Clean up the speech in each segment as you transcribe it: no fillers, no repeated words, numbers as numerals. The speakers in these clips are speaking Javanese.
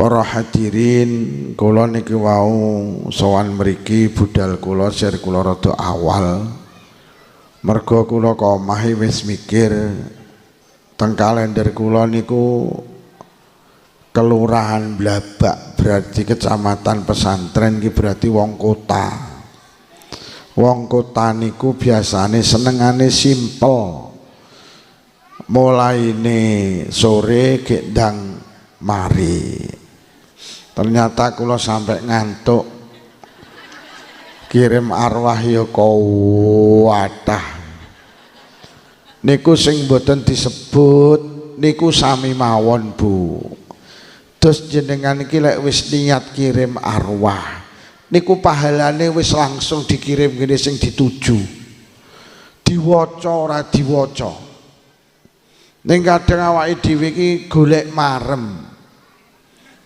Para hadirin, kula niki wau sowan mriki budal kula sir kula rada awal. Merga kula kok omahe wis mikir teng kalender kula niku kelurahan Blabak berarti kecamatan pesantren iki berarti wong kota. Wong kota niku biasane senengane simpel. Mulaine sore gek ndang mari. Ternyata kula sampai ngantuk kirim arwah ya kuwatah niku sing mboten disebut niku sami mawon Bu. Terus jenengan iki lek wis niat kirim arwah niku pahalane wis langsung dikirim ngene sing dituju, diwaca ora diwaca. Ning kadang awake dhewe iki golek marem.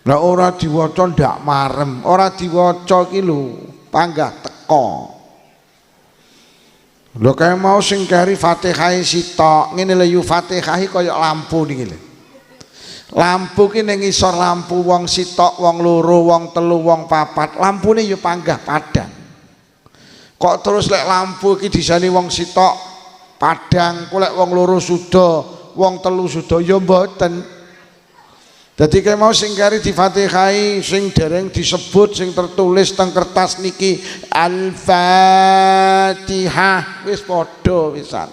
Lah ora diwaca ndak marem, ora diwaca iki lho panggah teko. Lho kaya mau sing kari Fatihah sitok, ngene lho yu Fatihah kaya lampu niki lho. Lampu ki ning ngisor lampu wong sitok, wong loro, wong telu, wong papat, lampune ya panggah padang. Kok terus lek lampu iki disani wong sitok padang, kok lek wong loro suda, wong telu suda ya mboten. Jadi kayak mau sing kari di Fatihai sing dereng disebut sing tertulis teng kertas niki Al-Fatihah wis padha pisan.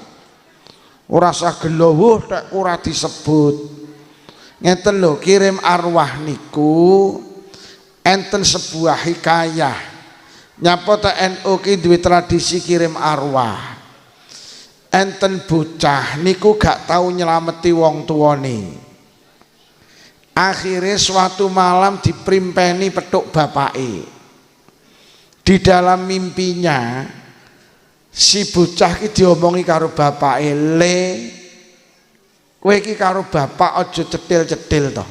Ora usah gelowuh nek ora disebut. Ngeten lho, kirim arwah niku enten sebuah hikayah. Nyapa ta NU ki duwe tradisi kirim arwah. Enten bocah niku gak tau nyelameti wong tuane. Akhirnya suatu malam diprimpeni petuk bapake. Di dalam mimpinya si bocah ki diomongi karo bapake, "Le, kowe iki karo bapak aja cetil-cetil to.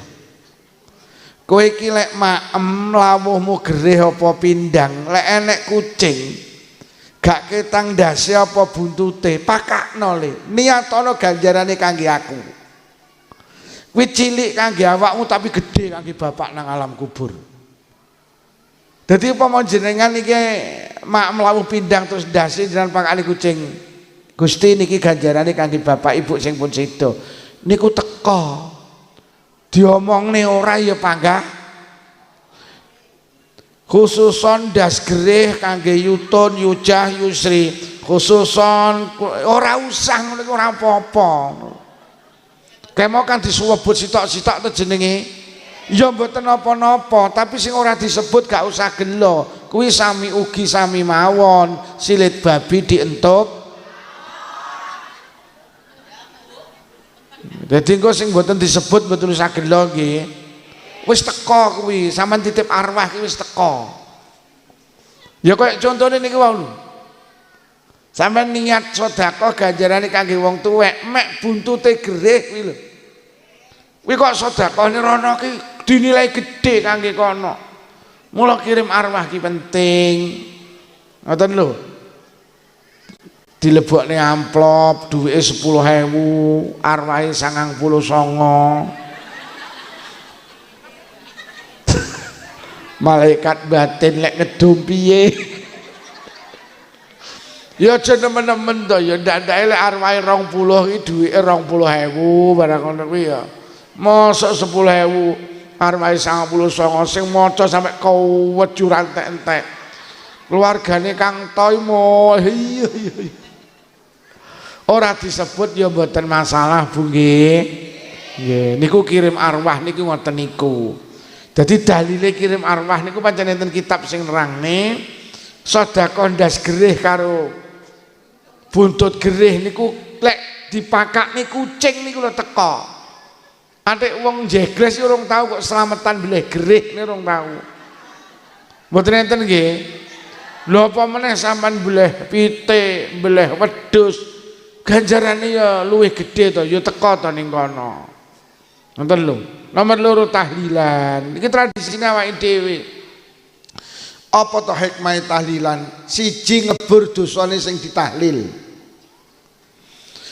Kowe iki lek maem lawuhmu gerih apa pindang, lek enek kucing gak ketang ndase apa buntute, pakakno le. Niatono ganjarane kangge aku. Kuwi cilik kangge awakmu tapi gede kangge bapak nang alam kubur." Dadi upama jenengan iki mak mlawuh pindang terus ndase jenengan pakali kucing, "Gusti niki ganjarane kangge bapak ibu sing pun sedo." Niku teka. Diomongne ora ya panggah. Khususon ndas gerih kangge Yutun, Yujah, Yusri. Khususon ora usah ngono ora apa-apa. Kemo kan disuwebut sitok-sitok to jenenge. Ya mboten napa-napa, tapi sing ora disebut gak usah gelo. Kuwi sami ugi sami mawon, silit babi dientuk. Dadi engko sing mboten disebut mboten usah gelo nggih. Wis teka kuwi, sampean titip arwah ki wis teka. Ya koyo contone niki wau lho. Sampai niat sedekah ganjarane kangge wong tuwek, mek buntute gerih kuwi lho. Kuwi kok sedekahne rono ki dinilai gede kangge kono. Mula kirim arwah ki penting. Ngoten lho. Dilebokne amplop duwike 10.000, arwahe 99. Malaikat batin lek ngedum piye? Ya aja nemen-nemen to ya ndak-ndake lek arwahe 20 iki duwike 20.000 barang ngono kuwi ya. Mosok 10.000 arwahe 99 sing maca sampe kuwet jurantek-entek. Keluargane Kang Toy mo iya. Ora disebut ya mboten masalah Bu nggih. Nggih, niku kirim arwah niku ngoten niku. Dadi dalile kirim arwah niku pancen enten kitab sing nerangne sedekah ndas gerih karo buntut gerih niku lek dipakakne kucing niku lho teka. Antek wong jegres iki urung tau kok slametan bilih gerih niku urung tau. Mboten enten nggih. Lho apa meneh sampean bilih pite, bilih wedhus, ganjarane ya luwih gedhe to, ya teka to ning kono. Ngoten lho. Nomor 2 tahlilan. Iki tradisine awake dhewe. Apa to hikmah tahlilan? Siji ngebur dosane sing ditahlil.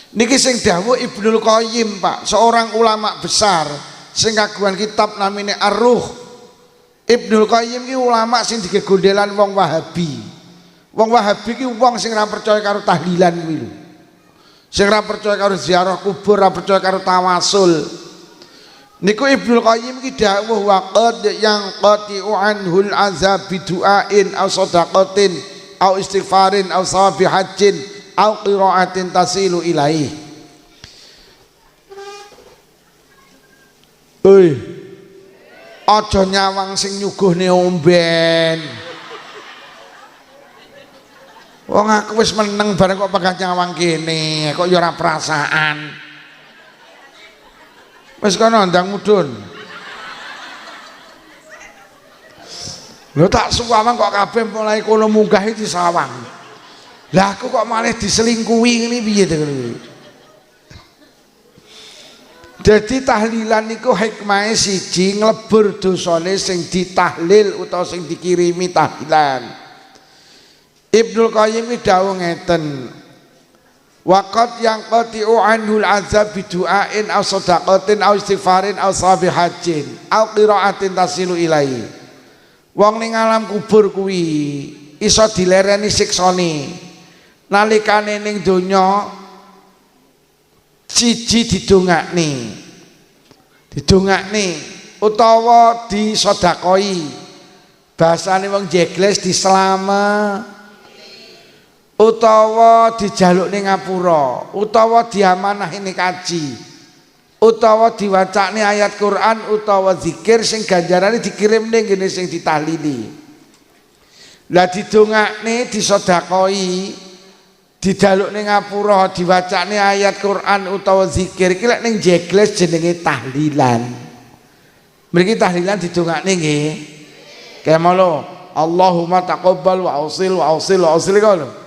Niki sing dawuh Ibnul Qayyim Pak, seorang ulama besar sing kagungan kitab namine Ar-Ruh Ibnul Qayyim ki ulama sing digegondelan wong Wahabi. Wong Wahabi ki wong sing ora percaya karo tahlilan kuwi lho. Sing ora percaya karo ziarah kubur, ora percaya karo tawasul. Niku Ibnul Qayyim ki dawuh waqad yang qati'u anhul azab bidu'ain aw shadaqatin aw istighfarin aw sawabi hajjin aw qiraatin tasilu ilaih. Oi, aja nyawang sing nyuguhne omben. Wong aku wis meneng bareng kok pegat nyawang kene, kok ya ora perasaan. Wis kono ndang mudhun. Lho tak suwawang kok kabeh mulai kono munggah iki sawang. Lah aku kok malah diselingkuhi ngene piye to. Jadi tahlilan niku hikmahe siji nglebur dosane sing ditahlil utawa sing dikirimi tahlilan. Ibnul Qayyim dawuh ngeten. Waqad yang qati'u anhul azab bidu'ain aw shadaqatin aw istighfarin aw sabihajin aw qiraatin tasilu ilai. Wong ning alam kubur kuwi iso dilereni siksane. Nalikane ning donya siji didongakne utawa disedakoi. Bahasane wong jegles diselama utawa dijaluk ning ngapura utawa diamanahi ning kaji utawa diwacane ayat Quran utawa zikir sing ganjarane dikirim ning ngene sing ditahlili. Lah didongakne disedakoi dijaluk ning ngapura diwacane ayat Quran utawa zikir iki lek ning jegles jenenge tahlilan. Mriki tahlilan didongakne nggih. Kemalo Allahumma taqabbal wa ausil kalau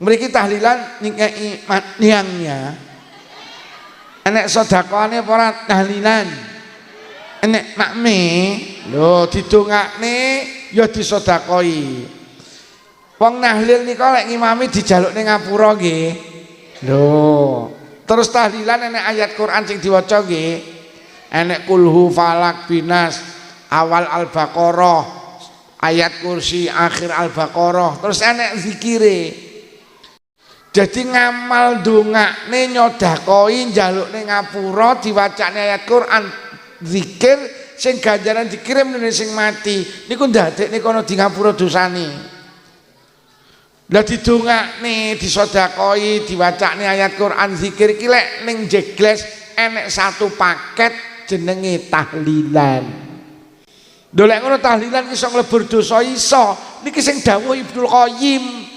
mriki tahlilan ngekeki niangnya. Enek sedekahane apa ora tahlilan? Enek makme. Lho didongakne ya disedekahi. Wong nahlil nika lek ngimami dijaluk ning ngapura nggih. Lho, terus tahlilan enek ayat Quran sing diwaca nggih. Enek kulhu falak binas awal Al-Baqarah, ayat kursi akhir Al-Baqarah, terus enek zikire. Jadi ngamal dongakne nyodakoi njaluk ning ngapura diwacane ayat Quran zikir sing ganjaran dikirim ning sing mati niku ndadekne kono di ngapura dosane. Lah didongakne disedakoi diwacane ayat Quran zikir iki lek ning jegles enek satu paket jenenge tahlilan. Lho lek ngono tahlilan iso nglebur dosa iso. Niki sing dawuh Ibnul Qayyim.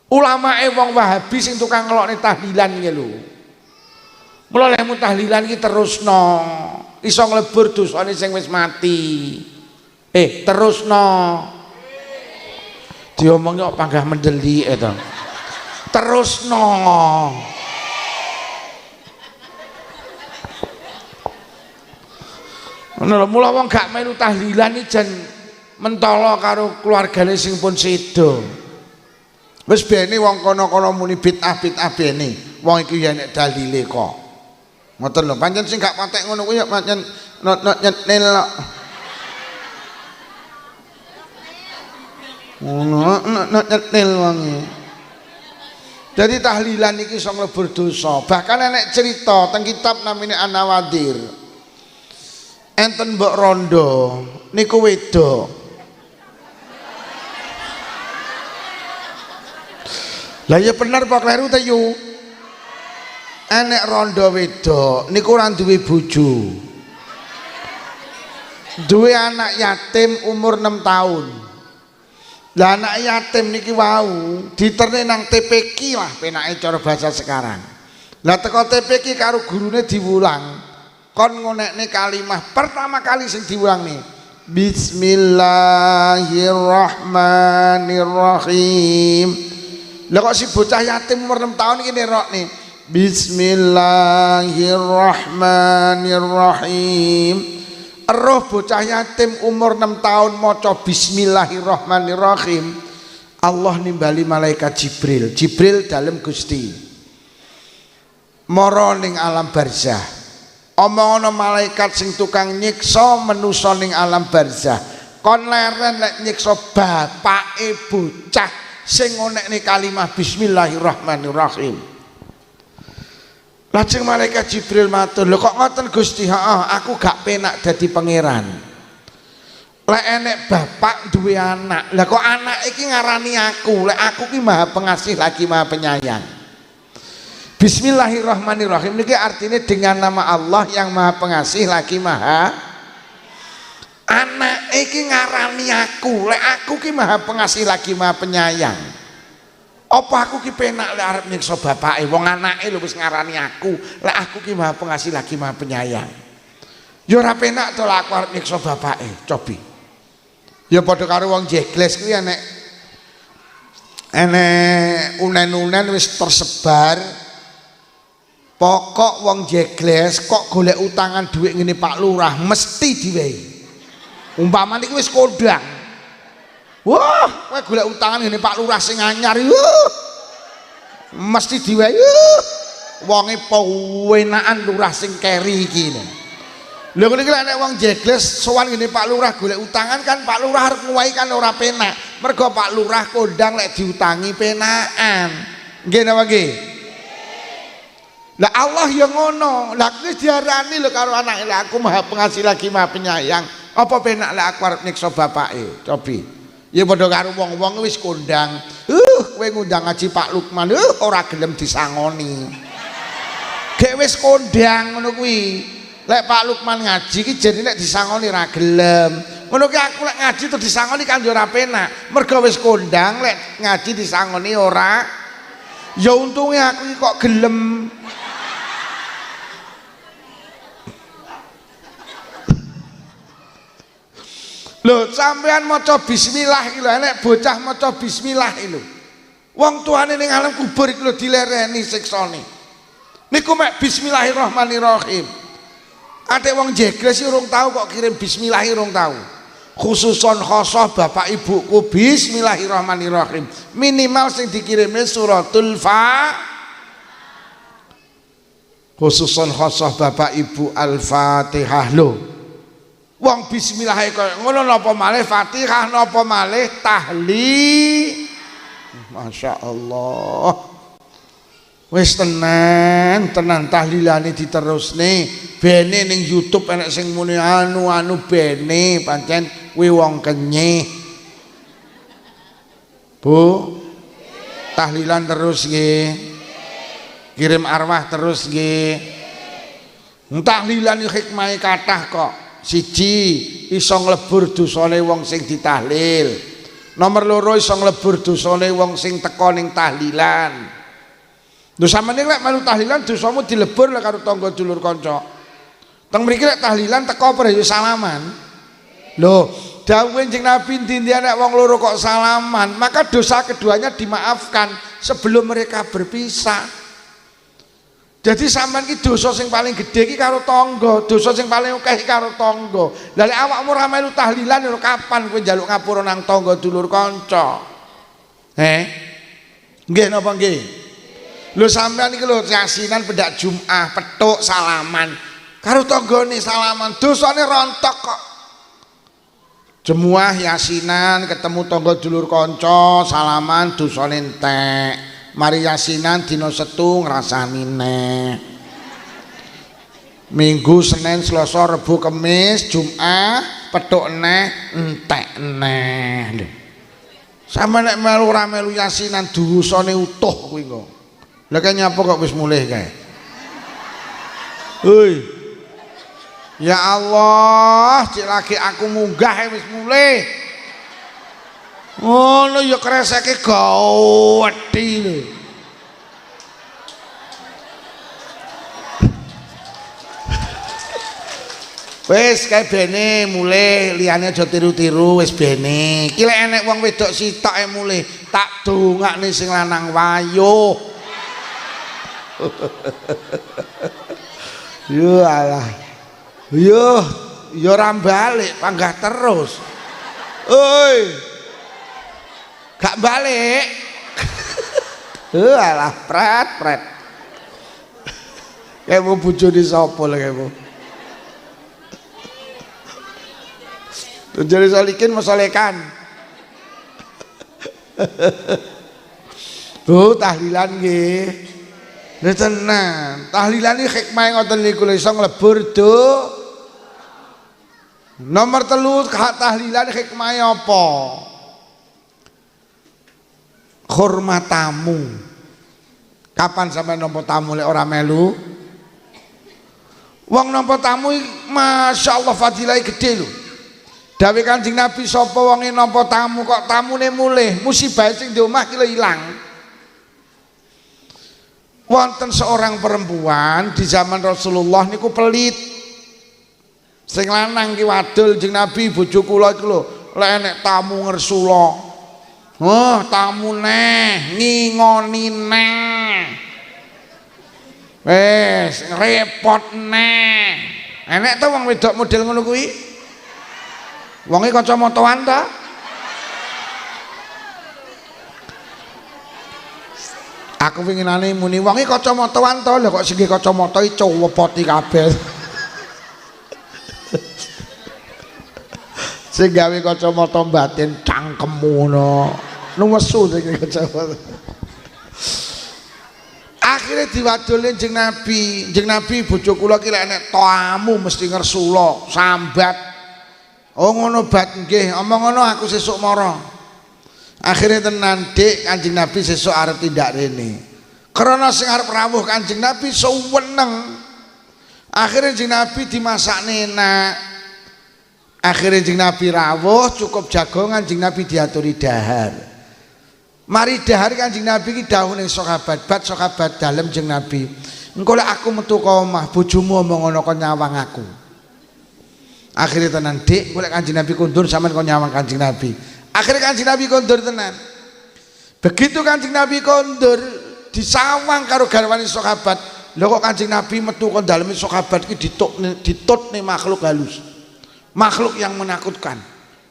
Ulamae wong Wahabi sing tukang ngelokne tahlilan iki lho. Mula lek tahlilan iki terusno, iso nglebur dosane sing wis mati. Terusno. Diomongnya kok panggah mendelik to. Terusno. Ngono lho, mula wong gak melu tahlilan iki jan mentolo karo keluargane sing pun sedo. Wis bene wong kono-kono muni bid'ah bene. Wong iki ya nek dalile kok. Ngoten lho, pancen sing gak patek ngono kuwi ya pancen nyetel. Ngono nyetel wonge. Jadi tahlilan iki iso nglebur dosa. Bahkan enek cerita teng kitab namine An-Nawadir. Enten mbok rondo niku wedok. Lah ya bener Pak kleru ta yu. Enek rondo wedok niku ora duwe bojo. Duwe anak yatim umur 6 tahun. Lah anak yatim niki wau diterne nang TPQ lah penake cara bahasa sekarang. Lah teko TPQ karo gurune diwulang. Kon ngonekne kalimah pertama kali sing diulang nih. Bismillahirrahmanirrahim. Lah kok si bocah yatim umur 6 tahun iki nerok nih. Bismillahirrahmanirrahim. Roh bocah yatim umur 6 tahun maca bismillahirrahmanirrahim. Allah nimbali malaikat Jibril. Jibril dalem Gusti. Mara ning alam barzah. Omongana malaikat sing tukang nyiksa manusa ning alam barzah. kon leren lek nyiksa bapake bocah sing ngonekne kalimah bismillahirrahmanirrahim. Lajeng malaikat Jibril matur, lho kok ngoten Gusti? Aku gak penak dadi pangeran. Lek enek bapak duwe anak, lah kok anak iki ngarani aku, lek aku ki maha pengasih lagi maha penyayang. Bismillahirrahmanirrahim niki artinya dengan nama Allah yang maha pengasih lagi maha. Anak iki ngarani aku, lek aku ki maha pengasih lagi maha penyayang. Apa aku ki penak lek arep nyiksa bapake, wong anake lho wis ngarani aku, lek aku ki maha pengasih lagi maha penyayang. Ya ora penak to lek aku arep nyiksa bapake, cobi. Ya padha karo wong jegles kuwi enek unen-unen wis tersebar. Pokok wong jegles kok golek utangan dhuwit ngene Pak Lurah mesti diwehi. Umpama niku wis kondang. Wah, kowe golek utangan ngene Pak Lurah sing anyar. Mesti diwehi. Wonge pewenakan lurah sing keri iki. Lha ngene iki nek wong jegles sowan ngene Pak Lurah golek utangan kan Pak Lurah arep nguwahi kan ora penak. Mergo Pak Lurah kondang lek diutangi penakan. Nggih napa nggih? Lah Allah yang ngono. Lah wis diarani lho karo anake, lah aku maha pengasih lagi maha penyayang. Apa penak lek aku arep nyiksa bapake? Cobi. Ya padha karo wong-wong wis kondang. Kowe ngundang ngaji Pak Lukman, ora gelem disangoni. Gek wis kondang ngono kuwi. Lek Pak Lukman ngaji ki jane nek disangoni ora gelem. Ngono ki aku lek ngaji terus disangoni kan yo ora penak. Mergo wis kondang lek ngaji disangoni ora. Ya untunge aku iki kok gelem. Lho sampean maca bismillah iki lho, nek bocah maca bismillah iki lho. Wong tuane ning alam kubur iki lho dilereni siksane. Niku mek bismillahirrahmanirrahim. Ate wong jegles urung tahu kok kirim bismillah urung tahu. Khususon khosoh bapak ibuku bismillahirrahmanirrahim. Minimal sing dikirimnya suratul khususon khosoh bapak ibu al-Fatihah lho. Wong bismillah kaya ngono napa malih Fatihah napa malih tahlil. Masya Allah. Wis tenan tahlilane diterusne. Bene ning YouTube enek sing muni anu bene pancen kuwi wong kenyih. Bu, tahlilan terus nggih. Kirim arwah terus nggih. Tahlilan hikmahe kathah kok. Siji iso nglebur dosane wong sing ditahlil. Nomor loro iso nglebur dosane wong sing teka ning tahlilan. Lho sampeyan lek melu tahlilan dosamu dilebur lek karo tangga dulur kanca. Teng mriki lek tahlilan teka apa ya salaman. Lho, dawuhe Kanjeng Nabi dindian nek wong loro kok salaman, maka dosa keduanya dimaafkan sebelum mereka berpisah. Jadi sampean ki dosa sing paling gede ki karo tangga, dosa sing paling akeh karo tangga. Lah lek awakmu ora melu tahlilan lho kapan kowe njaluk ngapura nang tangga dulur kanca? Nggih napa nggih? Lho sampean iki lho yasinan pendak Jumat, petuk salaman. Karo tanggane salaman, dosane rontok kok. Jemuah yasinan ketemu tangga dulur kanca, salaman dosane entek. Mari yasinan dina Setu ngrasani neh. Minggu, Senin, Selasa, Rebo, Kamis, Jumat petuk neh entek neh. Sama nek melu ora melu yasinan dosane utuh kuwi kok. Lah kaya nyapa kok wis mulih kae. Hoi. Ya Allah, cek lagi aku munggah wis mulih. Ngono ya kreseke gawedhi lho. Wis kae bene mulih, liyane aja tiru-tiru wis bene. Iki lek enek wong wedok sitoke mulih, tak dongakne sing lanang wayuh. Yo alah. Yo ora balik, panggah terus. Oi. Gak balik. Alah pret. Kayak mau bojone sapa lho kayak mau. Jadi solikin mesolekan. Bu tahlilan nggih. Lha tenan. Tahlilan iki hikmah ngoten niku lho iso nglebur do. Nomor 3 tahlilan hikmahe apa? Hormat tamu. Kapan sampai nampa tamu lek ora melu? Wong nampa tamu Masya Allah fadilah gede lho. Dawe Kanjeng Nabi sapa wonge nampa tamu kok tamune mulih, musibah sing di omah ki lho ilang. Wonten seorang perempuan di zaman Rasulullah niku pelit. Sing lanang ki wadul Kanjeng Nabi bojo kula iku lho, lek enek tamu ngersula. Oh, tamu neh, ngingoni neh. Wes repot neh. Enek to wong wedok model ngono kuwi? Wonge kacamataan ta? Aku winginane muni wonge kacamataan to, lho kok sing kacamata iki cowopoti kabeh. Sing gawe kacamata batin cangkemmu ngono. Nuwesu sing kacamata. Akhirnya diwadulin Kanjeng Nabi. Kanjeng Nabi bojo kula ki lek enek tamu mesti ngersula, sambat. Oh ngono bat nggih, omong ngono aku sesuk mara. Akhirnya tenan Dik, Kanjeng Nabi sesuk arep tindak rene. Karena sing arep rawuh Kanjeng Nabi suweneng. Akhirnya Kanjeng Nabi dimasakne enak. Akhirnya Kanjeng Nabi rawuh cukup jagongan Kanjeng Nabi diaturi dahar. Mari dahar Kanjeng Nabi ki dawuh ning sahabat, bat sahabat dalem Kanjeng Nabi. Engko lek aku metu ka omah bojomu omong ngono kok nyawang aku. Akhirnya tenan Dik, golek Kanjeng Nabi kondur sampean kok nyawang Kanjeng Nabi. Akhirnya Kanjeng Nabi kondur tenan. Begitu Kanjeng Nabi kondur disawang karo garwane sahabat. Lho kok Kanjeng Nabi metu kok daleme sahabat ki ditutne makhluk halus. Makhluk yang menakutkan.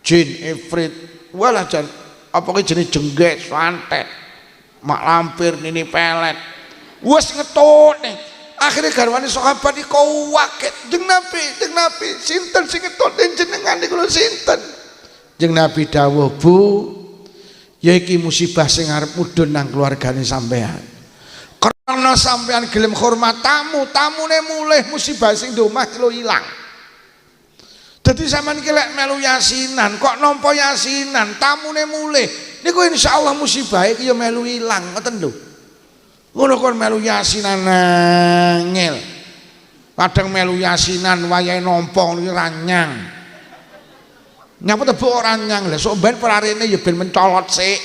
Jin, ifrit, walah jan apa ki jenis jengget, santet, mak lampir, nini pelet. Wes ngetutne. Akhirnya garwane sahabat iki waket. Jeng Nabi, sinten sing ngetutne jenengan niku lho sinten? Jeng Nabi dawuh, Bu, ya iki musibah sing arep mudhun nang keluargane sampean. Karena sampean gelem hormat tamu, tamune mulih musibah sing di omah lho ilang. Dadi sampean iki lek melu yasinan, kok nampa yasinan, tamune mulih. Niku insyaallah musibah iki ya melu ilang, ngoten lho. Ngono kon melu yasinan ngel. Kadang melu yasinan wayahe nampa niku ranyang. Nyapa tebuk ora nyang lha sok ben perarene ya ben mencolot sik.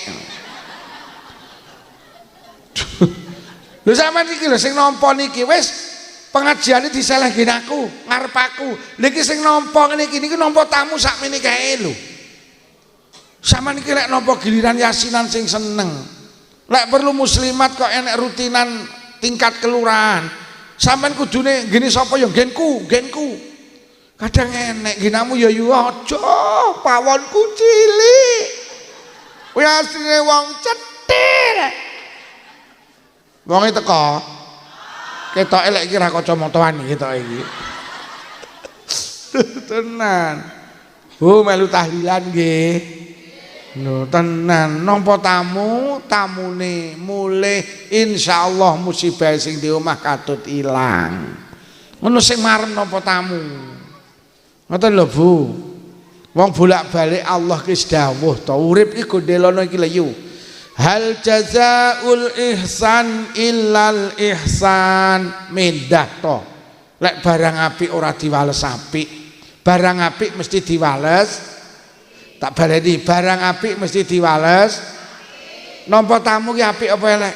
Lho sampean iki lho sing nampa niki wis pengajiane diselehke aku ngarep aku. Lha iki sing nampa ngene iki niki nampa tamu sakmene kae lho. Sampean iki lek nampa giliran yasinan sing seneng. Lek perlu muslimat kok enek rutinan tingkat kelurahan. Sampean kudune ngene sapa ya nggenku. Kadang enek ginamu ya yu aja pawonku cilik. Kuwi asline wong cetil. Wong teko. Ketoke lek iki ra kacamataan iki ketoke iki. Tenan. Bu melu tahlilan nggih. Lho tenan nampa tamune mulih insyaallah musibah sing di omah katut ilang. Ngono sing marem nampa tamu. Ngoten lho Bu. Wong bolak-balik Allah ki dawuh to urip iki gondelono iki lho yu. Hal jazaul ihsan illal ihsan mendah to. Lek barang apik ora diwales apik. Barang apik mesti diwales. Tak baleni barang apik mesti diwales. Nampa tamu ki apik apa elek?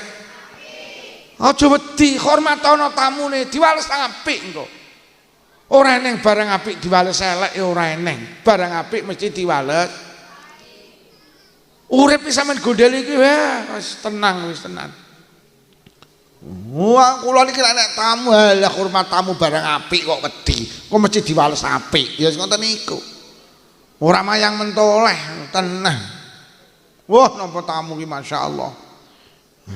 Aja wedi, hormatono tamune, diwales apik engko. Ora eneng barang apik diwales elek ya ora eneng. Barang apik mesti diwales. Urip sampean gondel iki wis tenang wis tenan. Wah kula niki nek tamu lah hormat tamu barang apik kok wedi. Kok mesti diwales apik. Ya ngoten niku. Ora mayang mentoleh tenang. Wah nampa tamu ki masyaallah.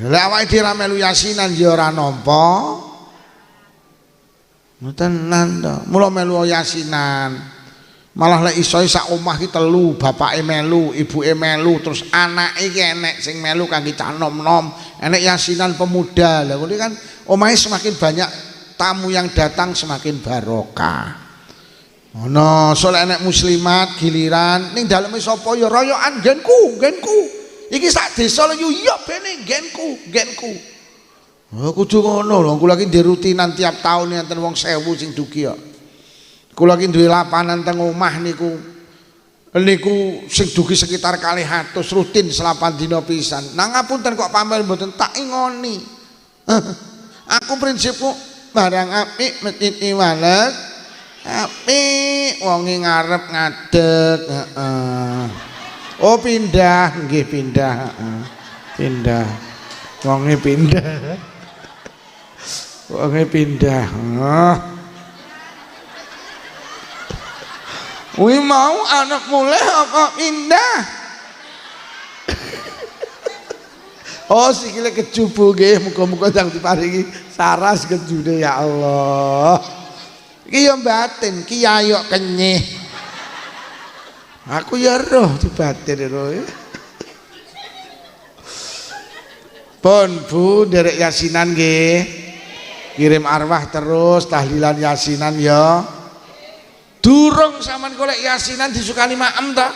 Lek awake dhewe melu yasinan ya ora nampa. Tenan to. Mula melu yasinan. Malah lek iso sak omah ki telu, bapake melu, ibuke melu, terus anake ki enek sing melu kangge cah nom-nom, enek yasinan pemuda. Lah ngono kan omahe semakin banyak tamu yang datang semakin barokah. Ono soleh enek muslimat giliran ning daleme sapa ya royokan genku. Iki sak desa lho ya bene genku. Oh kudu ngono lho, kula iki ndek rutinan tiap taun enten wong 1000 sing dugi kok. Kula iki duwe lapanan teng omah niku sing dugi sekitar 200 rutin selapan dina pisan. Nang ngapunten kok pamer mboten tak ingoni. Aku prinsipku barang apik metiti walet apik wonge ngarep ngadeg. Oh pindah nggih pindah. Pindah. Wonge pindah. Wonge pindah. Wih mau anak mulai apa pindah? Oh sikile kecubu nggih, muga-muga jang diparingi saras kejune ya Allah. Iki ya batin, ki ayo kenyih. Aku ya roh di batin roh. Pun Bu derek yasinan nggih. Kirim arwah terus tahlilan yasinan ya. Durung sampean golek yasinan disukani maem ta?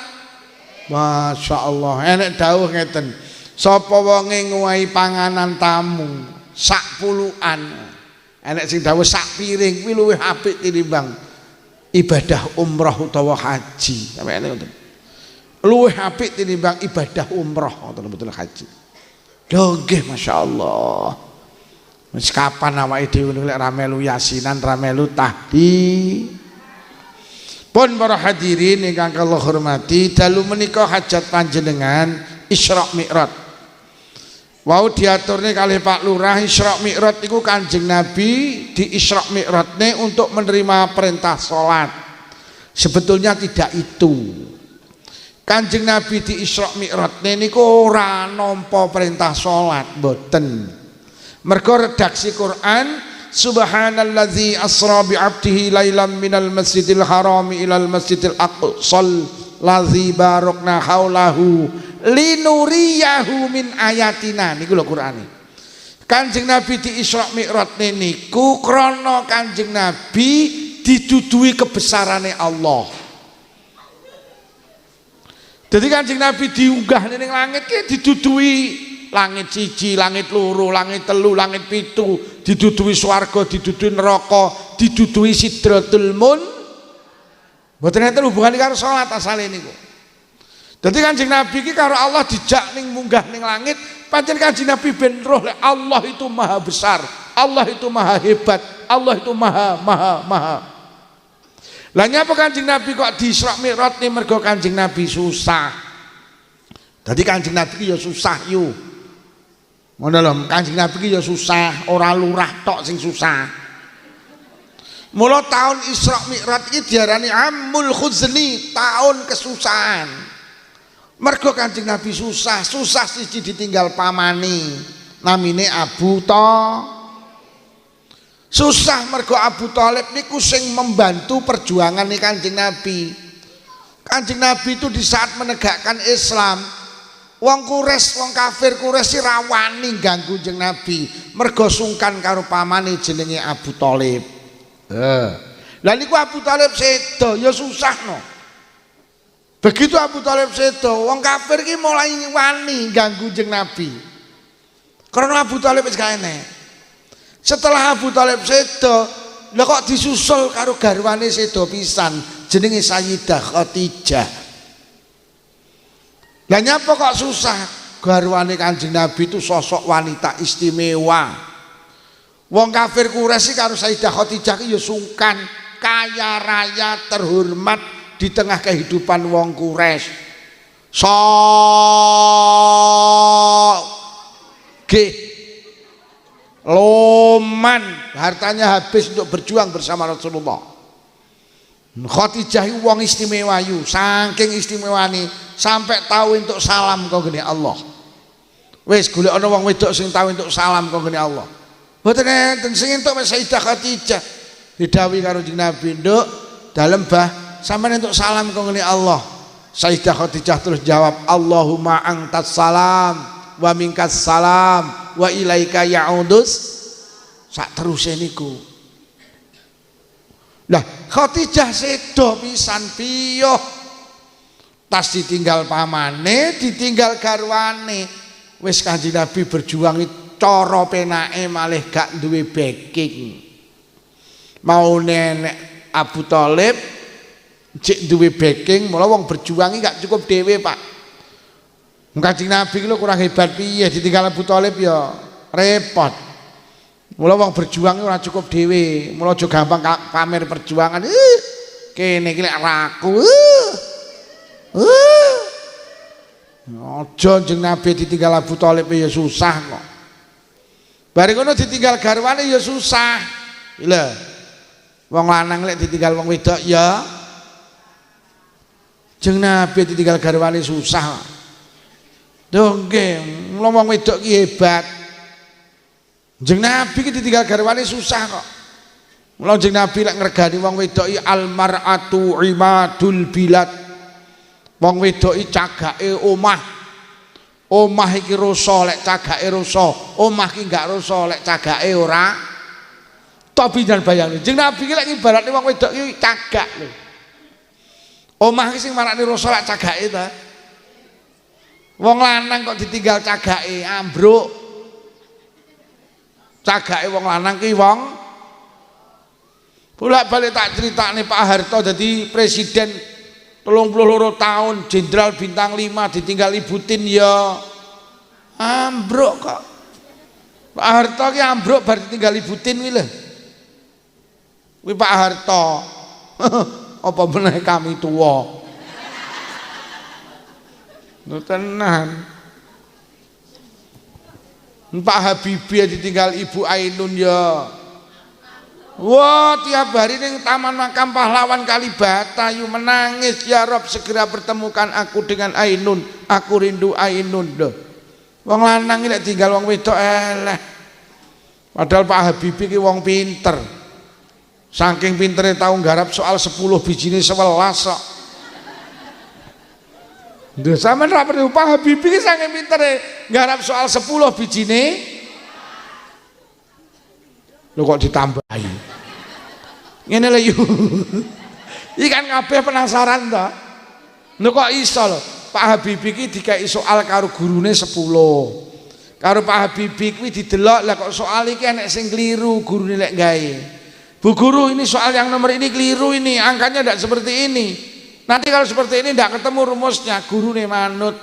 Masya Allah, enek dawuh ngeten. Sapa wonge ngowahi panganan tamu sak puluhan. Enek sing dawuh sak piring kuwi luwih apik tinimbang ibadah umrah utawa haji. Sampe ngoten. Luwih apik tinimbang ibadah umrah utawa betul haji. Lho nggih masyaallah. Wis kapan awake dhewe nek ra melu yasinan, ra melu tahdi. Pun para hadirin ingkang kula hormati, dalu menika hajat panjenengan Isra Mi'raj. Wau diaturne kalih Pak Lurah, Isra Mi'raj iku Kanjeng Nabi di Isra Mi'rajne untuk menerima perintah salat. Sebetulnya tidak itu. Kanjeng Nabi di Isra Mi'rajne niku ora nampa perintah salat, mboten. Mergo redaksi Quran Subhanalladzi asra bi'abdihi lailam minal masjidil harami ilal masjidil aqsal ladzi barakna haulahu linuriyahu min ayatina. Niku lho Qur'ane. Kanjeng Nabi di Isra Mi'raj niku krana Kanjeng Nabi didudui kebesarane Allah. Jadi Kanjeng Nabi diunggah ning langit ki didudui langit siji, langit loro, langit telu, langit pitu, didudui swarga, didudui neraka, didudui Sidratul Mboten enten hubungane karo salat asale niku. Dadi Kanjeng Nabi iki karo Allah dijak ning munggah ning langit, pancen Kanjeng Nabi ben roh Allah itu maha besar, Allah itu maha hebat, Allah itu maha. Lah nyapa Kanjeng Nabi kok di Isra Mi'raj nih mergo Kanjeng Nabi susah. Dadi Kanjeng Nabi ki ya susah yo. Ngono lho, Kanjeng Nabi ki ya susah, ora lurah tok sing susah. Mula tahun Isra Mi'raj iki diarani Amul Khuzni, tahun kesusahan. Mergo Kanjeng Nabi susah siji ditinggal pamane, namine Abu Thalib. Susah mergo Abu Thalib niku sing membantu perjuangan nih Kanjeng Nabi. Kanjeng Nabi itu di saat menegakkan Islam, wong Quraisy, wong kafir Quraisy rawani ganggu Kanjeng Nabi mergo sungkan karo pamane jenenge Abu Thalib. Lah niku Abu Thalib sedo ya susahno. Begitu Abu Thalib sedo, wong kafir ki mulai wani ganggu Kanjeng Nabi. Karena Abu Thalib wis gak enek. Setelah Abu Thalib sedo, lha kok disusul karo garwane sedo pisan jenenge Sayyidah Khadijah. Lah nyapa kok susah? Garwane Kanjeng Nabi itu sosok wanita istimewa. Wong kafir Quraisy karo Sayyidah Khadijah ki ya sungkan, kaya raya, terhormat di tengah kehidupan wong Quraisy. Loman, hartanya habis untuk berjuang bersama Rasulullah. Khadijah itu wong istimewa yu, saking istimewane sampai tahu untuk salam kau gini Allah. Wes golek ana wong wedok sing tahu untuk salam kau gini Allah. Mboten enten sing entuk Sayyidah Khadijah. Didhawuhi karo Nabi, "Nduk, dalem bah sampeyan entuk salam kok ngene Allah. Sayyidah Khadijah terus jawab, Allahumma antas salam wa minkas salam wa ilaika ya'udus. Sak teruse niku. Lah Khadijah sedo pisan piyo. Tas ditinggal pamane, ditinggal garwane. Wis Kanjeng Nabi berjuang cara penake malih gak duwe backing. Mau nenek Abu Thalib cek duwe backing, mula wong berjuang gak cukup dhewe, Pak. Kanjeng Nabi lho kurang hebat piye ditinggal Abu Thalib ya repot. Mula wong berjuang ora cukup dhewe, mula aja gampang pamer perjuangan. Kene iki lek raku. Aja jeneng Nabi ditinggal Abu Thalib ya susah kok. Bari kono ditinggal garwane ya susah. Lho. Wong lanang lek ditinggal wong wedok ya jeneng Nabi ditinggal garwane susah. Lho nggih, wong wedok ki hebat. Jeneng Nabi ki ditinggal garwane susah kok. Mula jeneng Nabi lek ngregani wong wedok iki almar'atu imadul bilad. Wong wedok iki cagake omah. Omah iki rusa lek cagake rusa. Omah ki gak rusa lek cagake ora. Tapi jan bayangno, jeneng Nabi ki lek ibaratne wong wedok iki cagak lho. Omah ki sing marani rusa lek cagake ta. Wong lanang kok ditinggal cagake ambruk. Cagake wong lanang ki wong bolak-balik tak critakne Pak Harto dadi presiden 32 tahun, jenderal bintang 5 ditinggal Ibu Tin ya ambruk kok. Pak Harto ki ambruk bar ditinggal Ibu Tin kuwi lho. Kuwi Pak Harto. Apa meneh kami tuwa. Lho tenan. Pak Habibie ditinggal Ibu Ainun ya. Wah, tiap hari ning Taman Makam Pahlawan Kalibata yu menangis, ya Rob segera pertemukan aku dengan Ainun, aku rindu Ainun. Lho. Wong lanang lek tinggal wong wedok eleh. Padahal Pak Habibie ki wong pinter. Saking pintere tau nggarap soal 10 bijine 11 kok. Lho sampean ra perlu Pak Habibie ki saking pintere nggarap soal 10 bijine. Lho kok ditambahi. Ngene lho yu. Iki kan kabeh penasaran to. Lho kok iso lho. Pak Habibie ki dikai soal karo gurune 10. Karo Pak Habibie kuwi didelok lah kok soal iki enek sing kliru gurune lek gawe. Bu guru ini soal yang nomor ini keliru ini, angkanya tidak seperti ini. Nanti kalau seperti ini tidak ketemu rumusnya, gurune manut.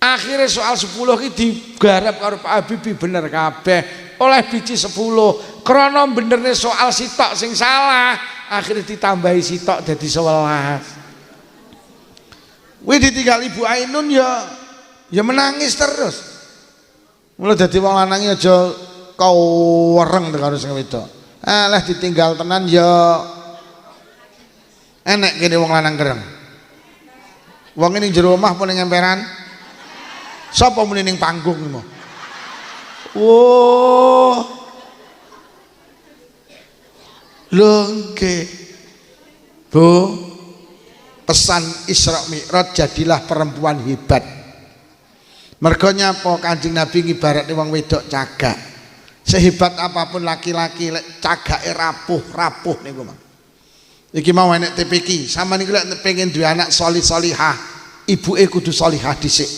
Akhirnya soal 10 ki digarap karo Pak Habibie bener kabeh. Oleh biji 10 krono benernya soal sitok sing salah akhirnya ditambahi sitok jadi 11. Wih ditinggal Ibu Ainun ya menangis terus. Mulai jadi wong lanang aja kau wereng karo sing wedok. Alah ditinggal tenan ya enek kene wong lanang kereng. Wong ini jero omah pun ning emperan. Sapa muni ning panggung iki? Oh, lengke, Bu, pesan Isra Mi'raj jadilah perempuan hebat. Mergonya apa Kanjeng Nabi ngibaratne wong wedok cagak. Sehebat apapun laki-laki cagake rapuh niku Mang. Iki mau enek TPQ, sama niku lek pengen duwe anak solih-solihah, ibuke kudu solihah dhisik.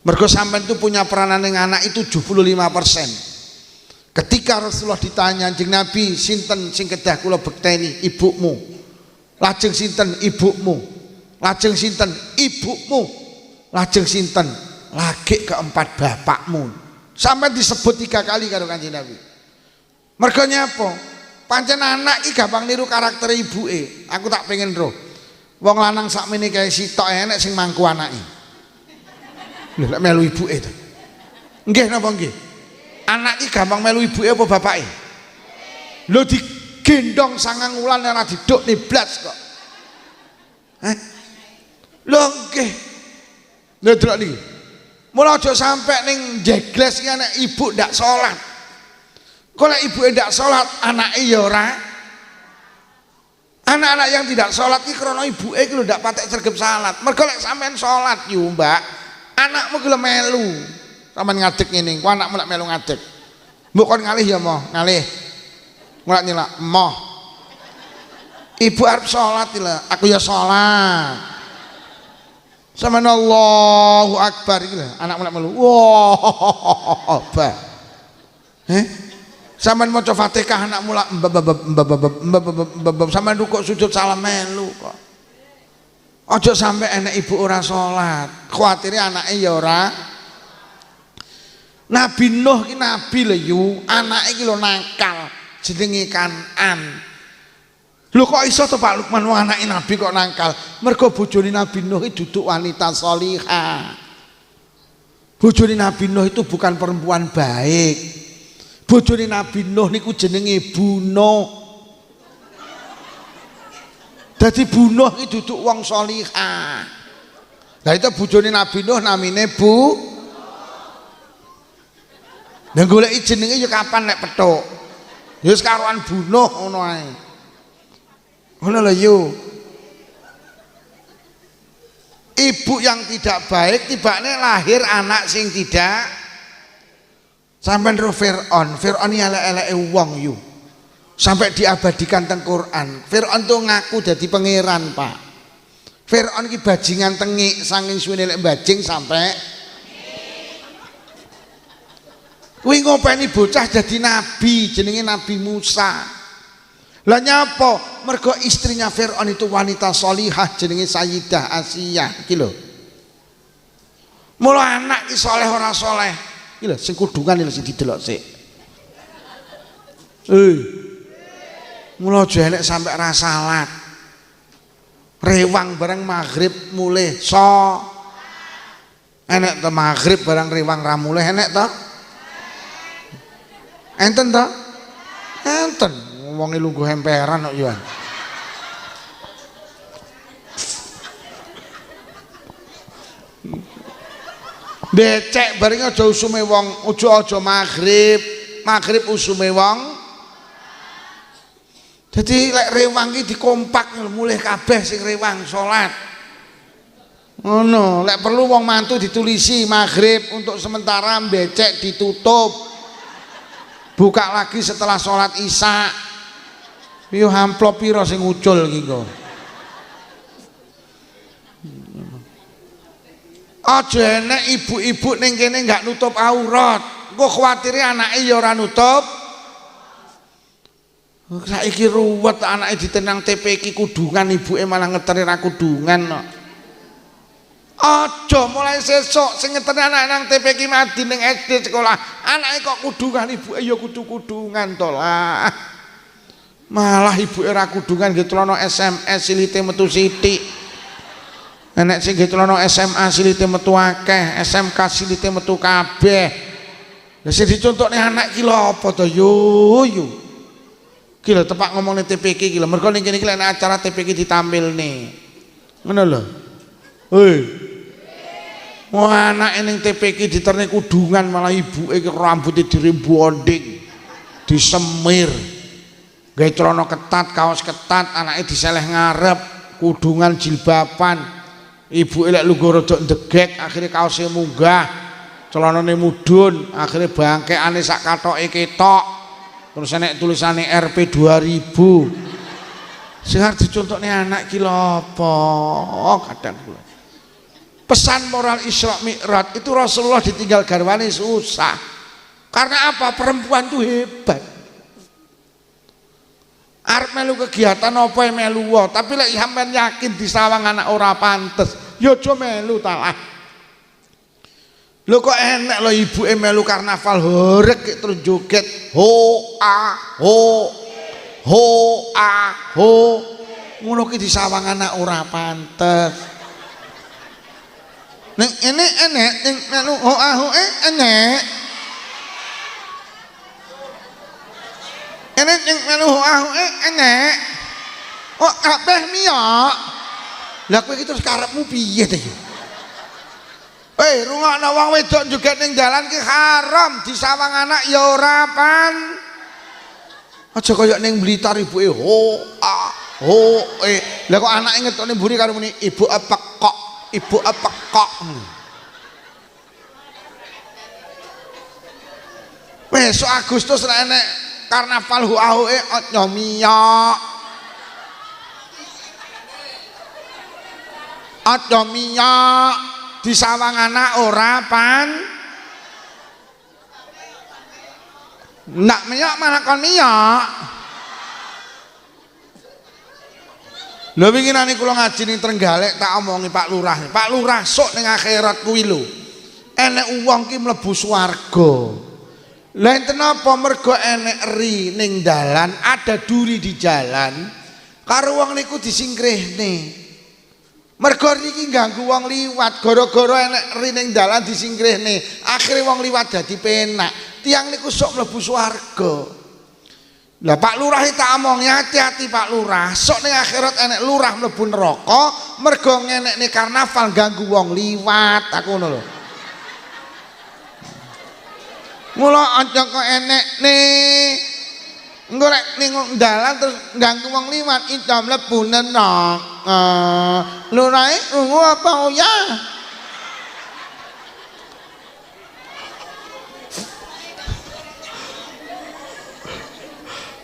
Mergo sampean itu punya peranan yang anak itu 75%. Ketika Rasulullah ditanya Kanjeng Nabi, sinten sing kedah kula bekteni? Ibumu. Lajeng sinten? Ibumu. Lajeng sinten? Ibumu. Lajeng sinten? Lagi keempat bapakmu. Sampai disebut 3 kali karo Kanjeng Nabi. Mergo nyapa? Pancen anak iki gampang niru karakter ibuke. Aku tak pengen roh. Wong lanang sakmene kae sitok enek sing mangku anake. Lho lek melu ibuke to. Nggih napa nggih? Anak iki gampang melu ibuke apa bapake? Lho digendong 9 wulan ora diduk neblas kok. Lho nggih. Lho delok niki. Mula aja sampe ning jegles iki anak ibu ndak salat. Kok lek ibuke ndak salat, anake ya ora. Anak-anak yang tidak sholat iki krana ibuke iki lho ndak patek sregep salat. Mergo lek sampean sholat yo, Mbak, anakmu ki lho melu. Sampeyan ngadeg ngene, ku anakmu lek melu ngadeg. Mbok kon ngalih ya, Moh, ngalih. Mulak nyelak, Moh. Ibu arep sholat lho, aku ya sholat. Sampeyan Allahu Akbar iki lho, anakmu lek melu. Wah, bah. Sampeyan maca Fatihah anakmu lak sampeyan rukuk sujud salam melu kok. Aja sampe enek ibu ora salat. Kuwatire anake ya ora. Nabi Nuh ki nabi lho yu, anake ki lho nakal, jenenge Kanan. Lho kok iso to Pak Lukman wong anake nabi kok nakal? Mergo bojone Nabi Nuh iki duduk wanita sholihah. Bojone Nabi Nuh itu bukan perempuan baik. Bojone Nabi Nuh niku jenenge Bunuh. Dadi Bunuh iki duduk wong sholihah. Lah itu bojone Nabi Nuh namine Bu. Lah goleki jenenge ya kapan nek petuk. Ya wis karoan Bunuh ngono ae. Ngono lho yo. Ibu yang tidak baik tibane lahir anak sing tidak. Sampai ro Fir'aun elek-eleke wong yu. Sampai diabadikan teng Quran. Fir'aun tuh ngaku jadi pangeran, Pak. Fir'aun ki bajingan tengik saking suwene lek bajing sampai kuwi ngopeni bocah jadi nabi, jenenge Nabi Musa. Lah nyapa? Mergo istrinya Fir'aun itu wanita sholihah jenenge Sayyidah Asiyah iki lho. Mula anak ki saleh ora saleh. Iki lho sing kudungan lho sing didelok sik. Mula aja enek sampe ra salat. Rewang bareng maghrib mulih so. Enek to maghrib bareng rewang ra mulih enek to? Enten to? Enten. Wong lungguh emperan kok yo. Becek bareng aja usume wong, aja maghrib usume wong. Jadi lek rewang iki dikompak mulih kabeh sing rewang salat. Ngono, lek perlu wong mantu ditulisi maghrib untuk sementara, becek ditutup. Buka lagi setelah sholat isya. Yo amplop piro sing ucul iki kok. Aja enek ibu-ibu ning kene enggak nutup aurat. Engko kuwatire anake ya ora nutup. Saiki ruwet anake ditenang TPQ kudungan, ibuke malah ngeteri ra kudungan kok. Aja mulai sesuk sing ngeteri anak nang TPQ mati ning SD sekolah, anake kok kudungan, ibuke ya kudu kudungan to lah. Malah ibuke ra kudungan nggih celana SMS silite metu sithik. Enek sing nggih celana SMA silite metu akeh, SMK silite metu kabeh. Lah sing dicontokne anak ki lho apa to yo. Ki lho tepak ngomongne TPQ ki lho, mergo ning kene iki lek acara TPQ ditampilne. Ngono lho. Wah anake ning TPQ diterne kudungan malah ibuke rambute dirembonding, disemir. Gawe celana ketat, kaos ketat, anake diseleh ngarep, kudungan jilbaban. Ibuke lek lungguh rada ndegek, akhire kaose munggah, celanane mudhun, akhire bangkekane sak kathoke ketok. Terus enek tulisane RP 2000. Sing arep dicontokne anak ki lho apa? Kadang kula. Pesan moral Isra Mi'raj itu Rasulullah ditinggal garwane susah. Karena apa? Perempuan itu hebat. Arep melu kegiatan apa melu wae, tapi lek sampean yakin disawang anak ora pantes, ya aja melu ta lah. Lho kok enek lho ibuke melu karnaval horeg terus joget ho a ho ngono ki disawang anak ora pantes. Ning ini enek ning melu ho a ho enek. Enek ning melu ho a ho enek. Oh kabeh miyok. Lah kowe iki terus karepmu piye to ya? Rungokno wong wedok joget ning dalan ki haram, disawang anak ya ora pan. Aja kaya ning Blitar ibuke ho a Oh, lah kok anake ngetokne mburi karo muni ibu apa kok, ibu apa kok. Besok Agustus nek enek karnaval huahuke ojo miyok. Ojo miyok di sawang anak ora pan. Nak miyok malah kon miyok. Lho wingi nani kula ngaji ning Trenggalek tak omongi Pak Lurah. Pak Lurah sok ning akhirat kuwi lho. Enek wong ki mlebu swarga. Lah enten apa mergo enek eri ning dalan, ada duri di jalan. Karo wong niku disingkrihne. Mergo niki ganggu wong liwat, gara-gara enek eri ning dalan disingkrihne. Akhire wong liwat dadi penak. Tiang niku sok mlebu swarga. Lah Pak Lurah tak omongi hati-hati Pak Lurah, sok ning akhirat enek lurah mlebu neraka mergo ngenekne karnaval ganggu wong liwat, aku ngono lho. Mula aja kok enek nih engko rek ning dalan terus ganggu wong liwat iso mlebu neraka. Lurahe rungu apa ya?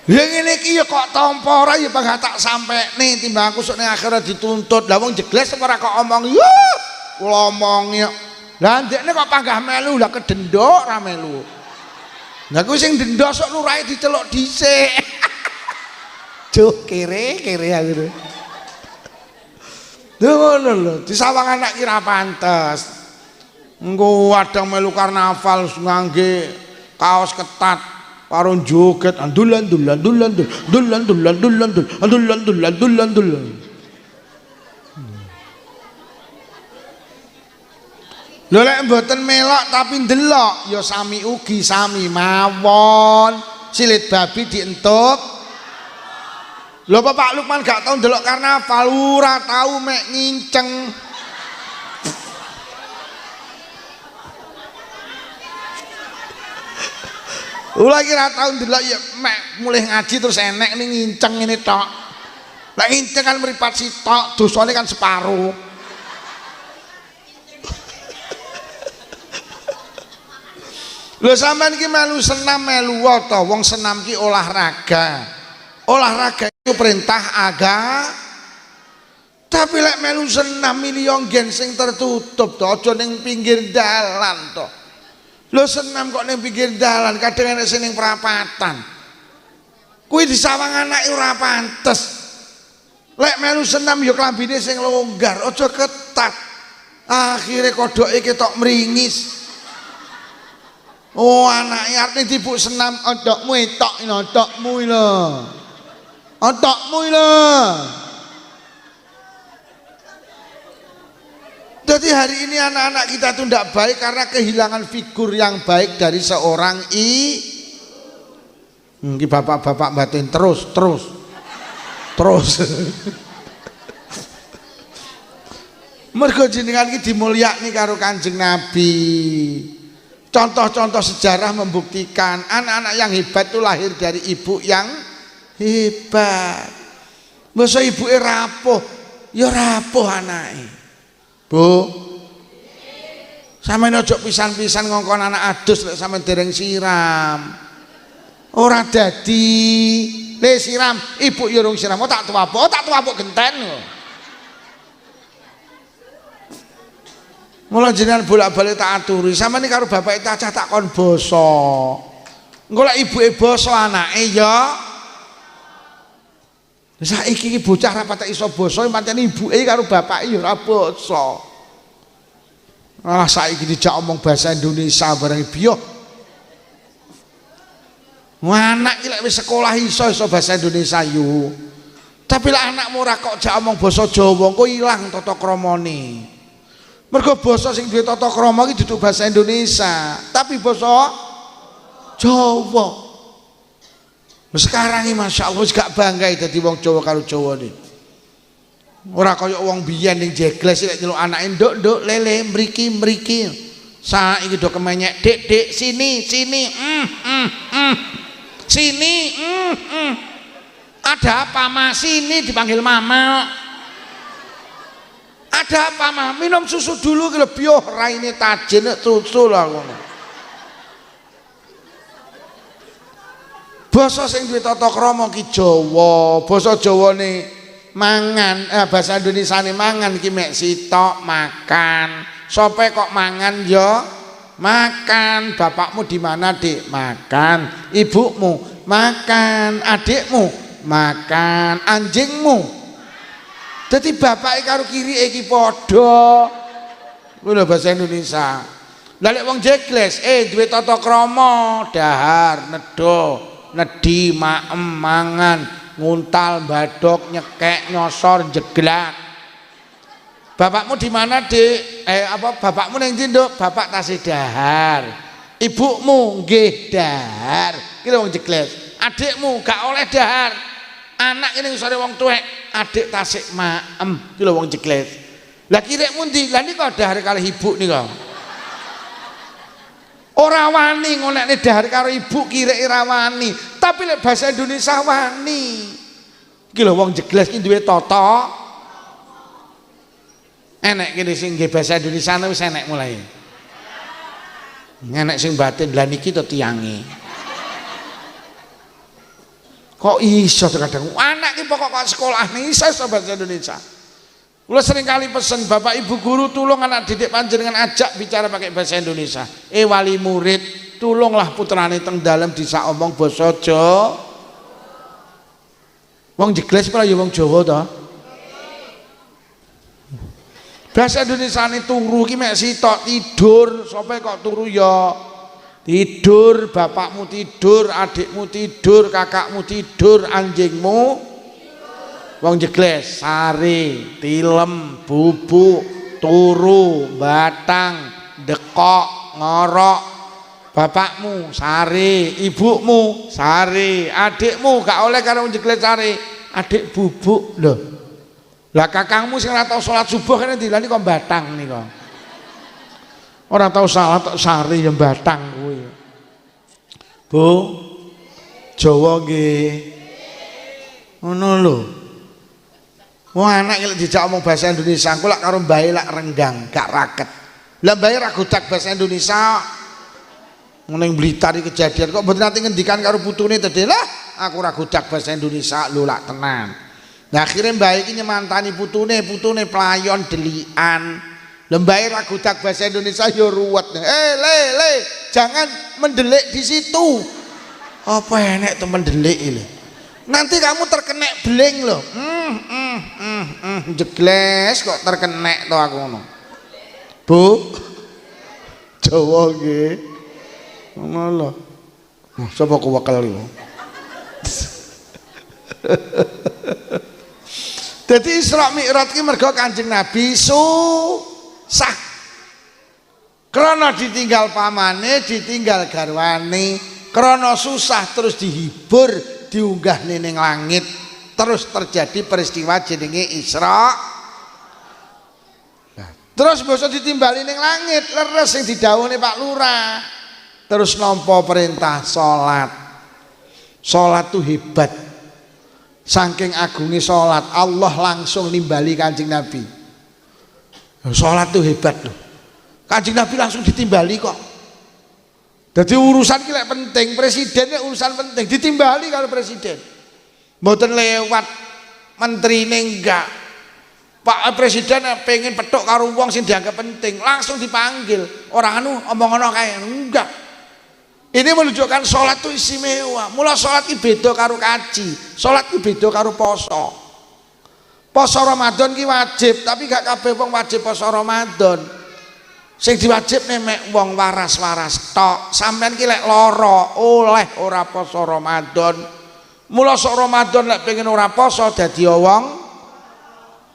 Ya ngene iki ya kok tampa ora ya bangga tak sampekne timbang aku sok ning akhirat dituntut. Lah wong jegles ora kok omong yo. Kula omongi kok. Lah ndekne kok panggah melu lah kedendok ra melu. Lah kuwi sing denda sok lurahe diceluk dhisik. Duh kere aku. Lho ngono lho, disawang anak ki ra pantes. Engko wadang melu karnaval ngangge kaos ketat. Karo joget andulan. Lho lek mboten melok tapi ndelok ya sami ugi sami mawon. Silit babi dientuk. Lho Pak Lukman gak tau ndelok karnaval, ora tau mek nginceng. Ula kira tau ndelok ya mek mulih ngaji terus enek ning nginceng ngene tok. Lah nginceng kan mripat sitok, dosane kan separuh. Lho sampean iki melu senam melu ta, wong senam ki olahraga. Olahraga itu perintah agama. Tapi lek melu senam milih gen sing tertutup to, aja ning pinggir dalan to. Lho senam kok ning pinggir dalan, kadang enek sing ning perapatan. Kuwi disawang anake ora pantes. Lek melu senam ya klambine sing longgar, aja ketat. Akhire kodoke ketok mringis. Oh anake arep dibuk senam ondokmu etok ondokmu lho. Ondokmu lho. Jadi hari ini anak-anak kita itu tidak baik karena kehilangan figur yang baik dari seorang Ini bapak-bapak batin terus. Mergo jenengan iki dimulyakni karo Kanjeng Nabi. Contoh-contoh sejarah membuktikan anak-anak yang hebat itu lahir dari ibu yang hebat. Masa ibuke rapuh, ya rapuh anake. Bu, sampeyan ojo pisan-pisan ngongkon anak adus lek sampeyan dereng siram. Ora dadi. Le siram, ibu ya urung siram. Oh tak tuwapuk genten lho. Mula jenengan bolak-balik tak aturi, sampeyan iki karo bapak cacah tak kon basa. Engko lek ibuke basa anake ya. Saiki iki bocah ra patek iso basa, pancen ibuke karo bapake ya ora basa. Ah saiki dijak omong bahasa Indonesia bareng biyo. Anak iki lek wis sekolah iso bahasa Indonesia yo. Tapi lek anakmu ora kok jak omong basa Jawa, engko ilang tata kramane. Mergo basa sing duwe tata krama iki dudu bahasa Indonesia, tapi basa Jawa. Sekarang ini Masya Allah gak bangga dadi wong Jawa karo Jawa nih. Ora kaya wong biyen ning jegles lek nyeluk anake nduk lele mriki. Saiki do kemenyek Dik sini. Sini. Ada apa Ma? Sini dipanggil Mama. Ada apa Ma? Minum susu dulu ki lho biyo raine tajin susu lah ngono. Basa sing duwe tata krama ki Jawa, basa Jawane mangan, bahasa Indonesiane mangan ki mek sitok makan. Sope kok mangan ya? Makan. Bapakmu di mana, Dik? Makan. Ibumu? Makan. Adikmu? Makan. Anjingmu? Jadi bapak karo kiri iki padha. Kuwi lho bahasa Indonesia. Lah lek wong jegles duwe tata krama, dahar, nedo, nedi, maem, mangan, nguntal, badok, nyekek, nyosor, jeglak. Bapakmu di mana, Dik? Bapakmu ning ndi, Nduk? Bapak tasih dahar. Ibumu nggih dahar. Ki lho wong jegles. Adikmu gak oleh dahar. Anak ini sore wong tuwek, adik tasik maem, iki lho wong jegles. Lah kirekmu ndi? Lah nika dahar karo ibu nika. Ora wani ngonekne dahar karo ibu, kireke ora wani. Tapi lek bahasa Indonesia wani. Iki lho wong jegles iki duwe tata. Enek kene sing nggih bahasa Indonesia wis enek mulai. Enek sing batin, lah niki to tiyange. Kok iso kadang anak ki pokok kok sekolah nih iso bahasa Indonesia. Kula sering kali pesen Bapak Ibu guru tolong anak didik panjenengan ajak bicara pakai bahasa Indonesia. Wali murid tolonglah putrane teng dalem bisa omong basa Jawa. Wong jegles pala ya wong Jawa to. Bahasa Indonesia ini turu ki mek sitok tidur, sapa kok turu ya? Tidur, bapakmu tidur, adikmu tidur, kakakmu tidur, anjingmu wong jegles, sari, tilem, bubuk, turu, batang, dekok, ngorok. Bapakmu sari, ibumu sari, adikmu gak oleh karo wong jegles sari, adik bubuk lho. Lah kakangmu sing ora tau salat subuh kene dilani kok batang nika. Orang tahu salah tak sari yang batang kuwi. Bu, Jawa nggih. Ngono lho. Wong anak iki dijak omong bahasa Indonesia, engko lak karo mbae lak renggang, gak raket. Lah mbae ra godak bahasa Indonesia. Ning Blitar iki kejadian kok mboten nate ngendikan karo putune tedhe lah, aku ra godak bahasa Indonesia lho lak tenan. Nah akhirnya mbae iki nyemantani putune pelayon delikan. Lembair ragudak bahasa Indonesia ya ruwet. Le, jangan mendelik di situ. Apa enek temen delik ini? Nanti kamu terkena beling loh. Jegles kok terkena to aku ngono. Bu, Jawa nggih. Ngono lho. Sapa ku wakal iki? Dadi Isra Mi'raj ki mergo Kanjeng Nabi sah krana ditinggal pamane, ditinggal garwane, krana susah terus dihibur, diunggah ning langit, terus terjadi peristiwa jenenge Isra. Nah, terus basa ditimbali ning langit, leres sing didhawuhne Pak Lurah. Terus nampa perintah salat. Salat tuh hebat. Saking agunge salat, Allah langsung nimbali Kanjeng Nabi. Sholat tuh hebat loh. Kanjeng Nabi langsung ditimbali kok. Jadi urusan ki penting, presidennya urusan penting ditimbali kalau presiden. Mboten lewat menteri enggak. Pak Presiden pengen petuk karo wong sing dianggap penting, langsung dipanggil. Orang anu omong-omong kae enggak. Ini menunjukkan sholat itu istimewa. Mula sholat itu beda karo kaji, sholat itu beda karo poso. Poso Ramadan ki wajib, tapi gak kabeh wong wajib poso Ramadan. Sing diwajibne mek wong waras-waras tok. Sampeyan ki lek lara oleh ora poso Ramadan. Mula sok Ramadan lek pengen ora poso dadi wong.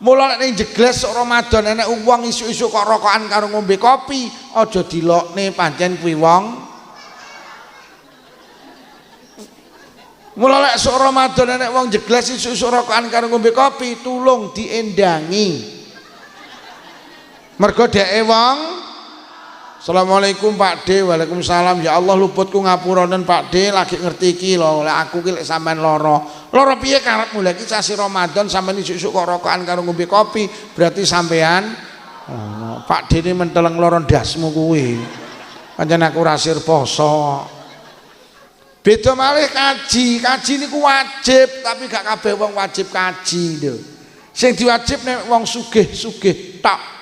Mula lek ning jegles sok Ramadan enek wong isuk-isuk kok rokokan karo ngombe kopi, aja dilokne pancen kuwi wong. Mula lek sok Ramadan enek wong jegles isuk-isuk rokokan karo ngombe kopi, tulung diendangi. Mergo dheke wong Assalamualaikum Pak D. Waalaikumsalam. Ya Allah luputku ngapuronen Pak D, lagi ngerti iki lho, lek aku ki lek sampean lara. Lara piye karepmu? Lek iki sasi Ramadan sampean isuk-isuk kok rokokan karo ngombe kopi, berarti sampean Pak D ini menteleng lara ndasmu kuwi. Pancen aku rasir poso. Beda malih kaji. Kaji niku wajib, tapi gak kabeh wong wajib kaji lho. Sing diwajib nek wong sugih-sugih tok.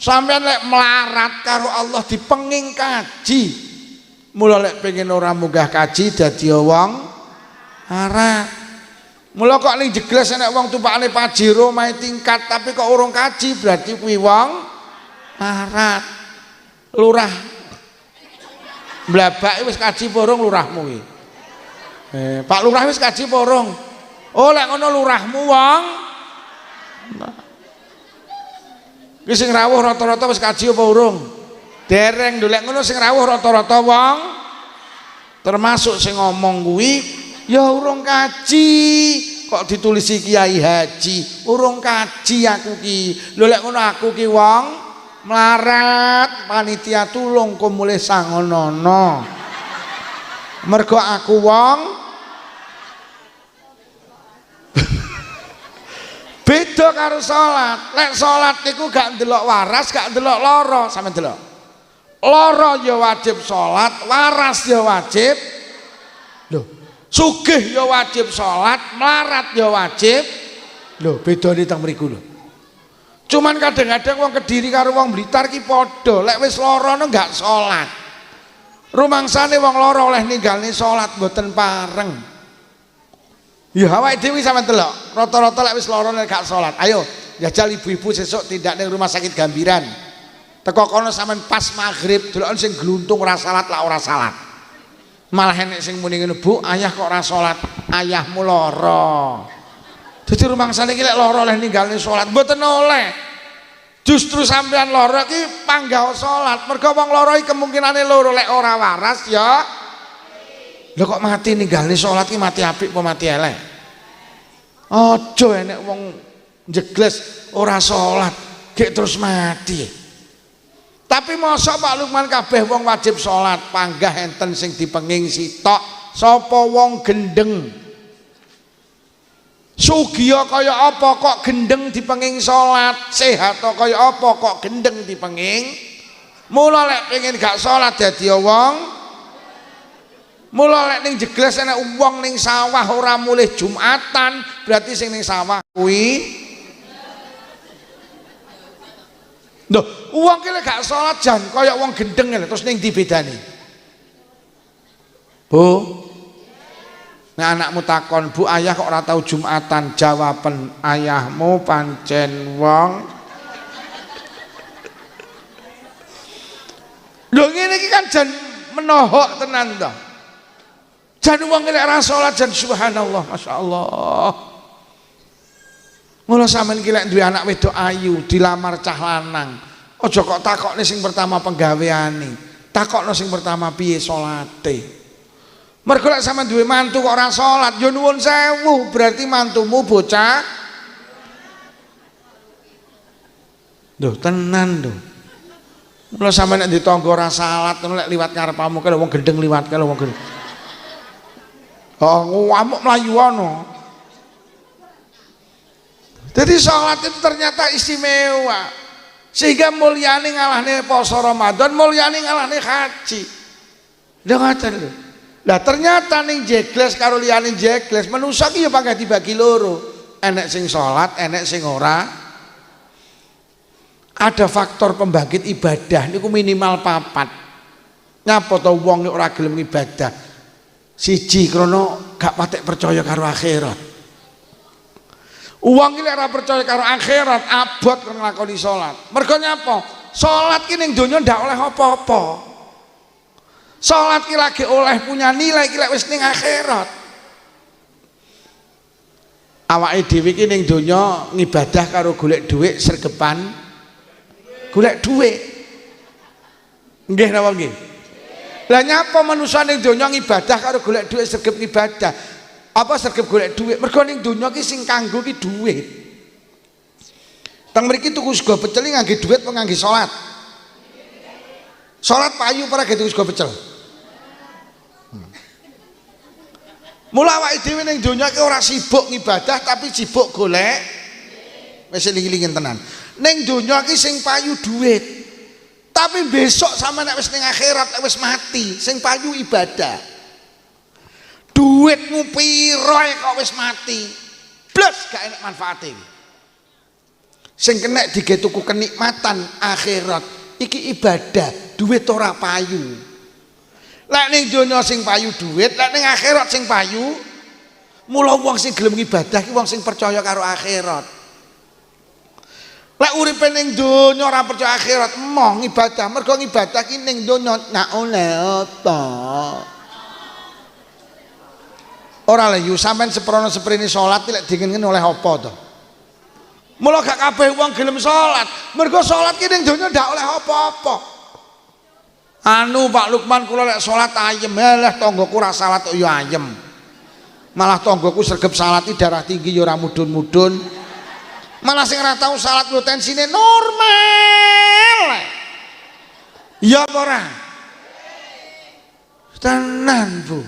Sampeyan lek melarat karo Allah dipenging kaji. Mula lek pengen ora munggah kaji dadi wong larat. Mula kok ning jegles nek wong tumpakane pajero mae tingkat tapi kok urung kaji berarti kuwi wong larat. Lurah mlabake wis kaji apa urung lurahmu iki? Pak Lurah wis kaji apa urung? Oh lek ngono lurahmu wong ki sing rawuh rata-rata wis kaji apa urung? Dereng lho lek ngono sing rawuh rata-rata wong termasuk sing ngomong kuwi ya urung kaji. Kok ditulisi Kiai Haji, urung kaji aku ki. Lho lek ngono aku ki wong melarat, panitia tulung kok mulih sangonono. Mergo aku wong beda karo salat. Lek salat niku gak ndelok waras, gak ndelok lara, sampeyan delok. Lara ya wajib salat, waras ya wajib. Lho, sugih ya wajib salat, melarat ya wajib. Lho, bedane teng mriku lho. Cuman kadang-kadang wong Kediri karo wong Blitar ki padha, lek wis lara no gak salat. Rumangsane wong lara oleh ninggalne salat mboten pareng. Ya awake dhewe sampeyan delok, rata-rata lek wis lara nek gak salat. Ayo, jajal ibu-ibu sesuk tindak ning rumah sakit Gambiran. Teko kono sampeyan pas maghrib deloken sing gluntung ora salat lak ora salat. Malah enek sing muni ngene, Bu, ayah kok ora salat? Ayahmu lara. Dadi rumangsane iki lek lara oleh ninggalne salat, mboten oleh. Justru sampeyan lara iki panggah salat. Mergo wong lara iki kemungkinane loro, lek ora waras ya lho kok mati ninggalne salat ki mati apik apa mati elek? Aja enek wong jegles ora salat gek terus mati. Tapi mosok Pak Lukman kabeh wong wajib salat, panggah enten sing dipenging sitok. Sapa wong gendeng? Sugiya kaya apa kok gendeng dipenging salat? Sehat kaya apa kok gendeng dipenging? Mula lek pengen gak salat dadi wong. Mula lek ning jegles ana wong ning sawah ora mulih Jumatan, berarti sing ning sawah kuwi lho, wong ki lek gak salat jan kaya wong gendeng lho, terus ning dibedani. Bu, nek anakmu takon, Bu ayah kok ora tau Jumatan, jawaben ayahmu pancen wong. Lho ngene iki kan jan menohok tenan to. Jan wong lek ora salat jan subhanallah, masyaallah. Mula sampean ki lek duwe anak wedok ayu dilamar cah lanang, aja kok takokne sing pertama penggaweane, takokno sing pertama piye salate. Mergo lek sampean duwe mantu kok ora salat, ya nuwun sewu, berarti mantumu bocah. Lho tenan lho. Mula sampean nek ditangga ora salat lek liwat karepmu kaya wong gendeng liwat kaya wong gendeng. Oh, ngamuk melayu ana. Jadi salat itu ternyata istimewa. Sehingga mulyane ngalahne poso Ramadan, mulyane ngalahne haji. Lha ngoten lho. Lah ternyata ning jegles karo liyane jegles, manusa ki ya panggah dibagi loro. Enek sing salat, enek sing ora. Ada faktor pembangkit ibadah niku minimal 4. Ngapa to wong ora gelem ibadah? Siji krono gak patek percaya karo akhirat. Uang iki lek ora percaya karo akhirat abot kon nglakoni salat. Mergo nyapa? Salat ki ning donya ndak oleh apa-apa. Salat ki lagi oleh punya nilai ki lek wis ning akhirat. Awake dhewe ki ning donya ngibadah karo golek dhuwit sregepan. Golek dhuwit. Nggih napa nggih? Lah nyapa manusa ning donya ngibadah karo golek dhuwit sregep ngibadah. Apa sregep golek dhuwit? Mergo ning donya ki sing kanggo ki dhuwit. Teng mriki tuku sego pecel ngangge dhuwit apa ngangge salat? Salat payu para gitu sego pecel. Mula awake dhewe ning donya iki ora sibuk ngibadah tapi sibuk golek wis eling-elingen tenan. Ning donya iki sing payu duit. Tapi besok sama nek wis ning akhirat nek wis mati sing payu ibadah. Duitmu piro kok wis mati. Blas gak enak manfaate. Sing kena dige tuku kenikmatan akhirat iki ibadah, duit ora payu. Lek ning donya sing payu duit, lek ning akhirat sing payu. Mula wong sing gelem ibadah ki wong sing percaya karo akhirat. Lek uripe ning donya ora percaya akhirat, emoh ngibadah, mergo ngibadah ki ning donya nak oleh apa. Ora lho yu sampean seprono seprene salat lek dingin oleh apa to? Mula gak kabeh wong gelem salat, mergo salat ki ning donya ndak oleh apa-apa. Anu Pak Lukman kula lek salat ayem, lah tanggoku ora salat kok ya ayem. Malah tanggoku sregep salat iki darah tinggi ya ora mudun-mudun. Malah sing ora tau salat lho tensine normal. Ya apa ora? Tenan, Bu.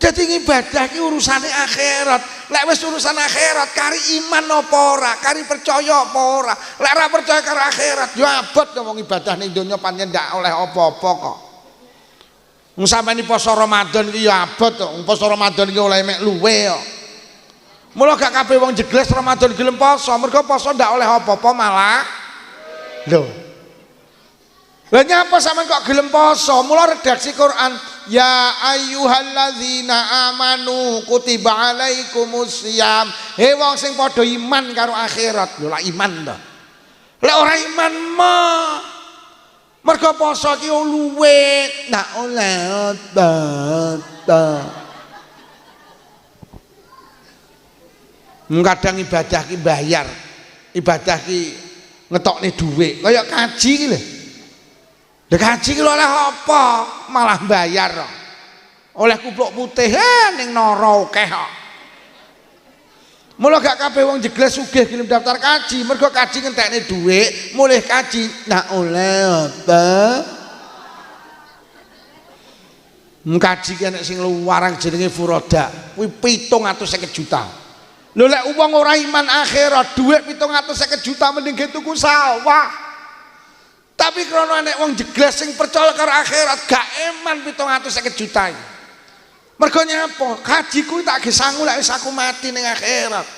Jadi ibadah ki urusane akhirat. Lek wis urusan akhirat kari iman apa ora, kari percaya apa ora. Lek ora percaya karo akhirat yo abot ngomong ibadah ning donya pancen ndak oleh apa-apa kok. Wong sampeyan poso Ramadan iki yo abot to. Poso Ramadan iki oleh mek luwe kok. Mula gak kabeh wong jegles Ramadan gelem poso, mergo poso ndak oleh apa-apa malah. Lho. Lah nyapa sampean kok gelem poso? Mula redaksi Quran ya ayyuhalladzina amanu kutiba alaikumusiyam. He wong sing padha iman karo akhirat. Lho lak iman to. Lek ora iman mah mergo poso ki luwe nak oleh ta. Kadang ibadah ki bayar. Ibadah ki ngetokne dhuwit. Kaya kaji ki lho. Lha kaji ki oleh apa? Malah bayar. Oleh kupluk putih ning nara akeh kok. Mula gak kabeh wong jegles sugih gelem daftar kaji, mergo kaji ngentekne dhuwit, mulih kaji nak oleh apa? Kaji ki nek sing luwarang jenenge furoda, kuwi 750 juta. Lho lek wong ora iman akhirat, dhuwit 750 juta mending ge tuku sawah. Tapi krono nek wong jegles sing percaya karo akhirat gak eman 750 juta iki. Mergo nyapa? Kaji kuwi tak ge sangu lek wis aku mati ning akhirat.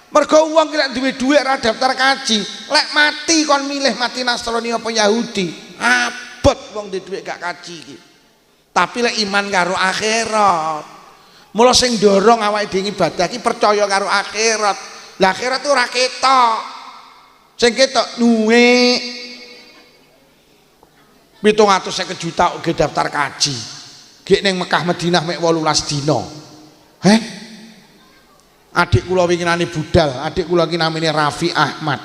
Mergo wong ki lek duwe dhuwit ra daftar kaji, lek mati kon milih mati Nasrani apa Yahudi. Abot wong duwe dhuwit gak kaji iki. Tapi lek iman karo akhirat. Mula sing ndorong awake dhewe ibadah ki percaya karo akhirat. Lah akhirat itu ora ketok. Sing ketok duwe 750 juta uga daftar kaji. Gek ning Mekah Madinah mek 18 dina. Adik kula winginane budal, adik kula ki namine Raffi Ahmad.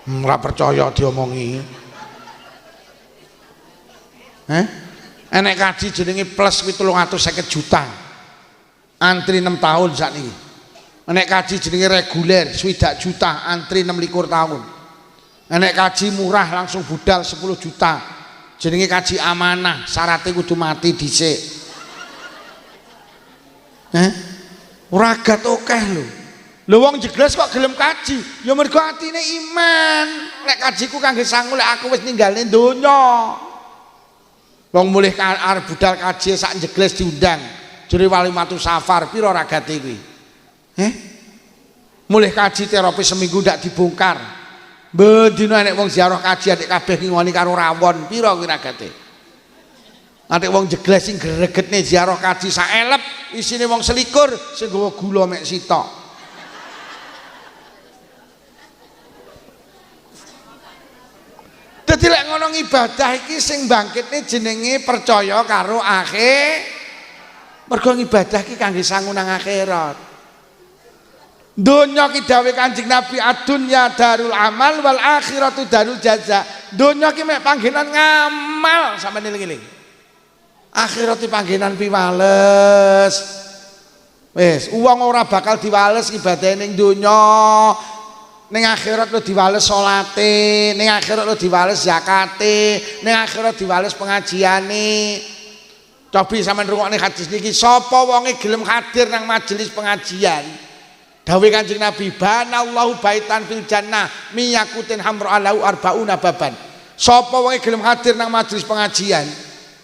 Ora percaya diomongi. Enek kaji jenenge plus 750 juta. Antri 6 tahun sakniki. Enek kaji jenenge reguler 20 juta, antri 26 tahun. Enek kaji murah langsung budal 10 juta. Jenenge kaji amanah, syaratnya kudu mati dhisik. Ora gat akeh lho. Lho wong jegles kok gelem kaji, ya mergo atine iman. Lek kajiku kangge sangu lek aku wis ninggalne donya. Wong mulih arep budal kaji sak jegles diundang. Jere Walimatu Safar pira ragate kuwi? Mulih kaji terapi seminggu ndak dibongkar. Bendina nek wong ziarah kaji adik kabeh ngingoni karo rawon pira kuwi ragate. Adik wong jegles sing gregetne ziarah kaji sak elep isine wong selikur sing nggawa gula mek sitok. Dadi lek ngono ibadah iki sing bangkitne jenenge percaya karo akhir. Mergo ibadah iki kangge sangu nang akhirat. Donya ki dawuh Kanjeng Nabi ad-dunya darul amal wal akhiratu darul jaza. Donya ki mek panggenan ngamal sampeyan eling-eling. Akhirat ki panggenan piwales. Wis, wong ora bakal diwales ibadahe ning donya. ning akhirat lo diwales salate, ning akhirat lo diwales zakate, ning akhirat diwales pengajiane. Cobi sampean rungokne hadis niki, sapa wonge gelem hadir nang majelis pengajian. Dawuh Kanjeng Nabi, banallahu baitan fil jannah miyakutin hamra alau arbauna baban. Sapa wonge gelem hadir nang majelis pengajian,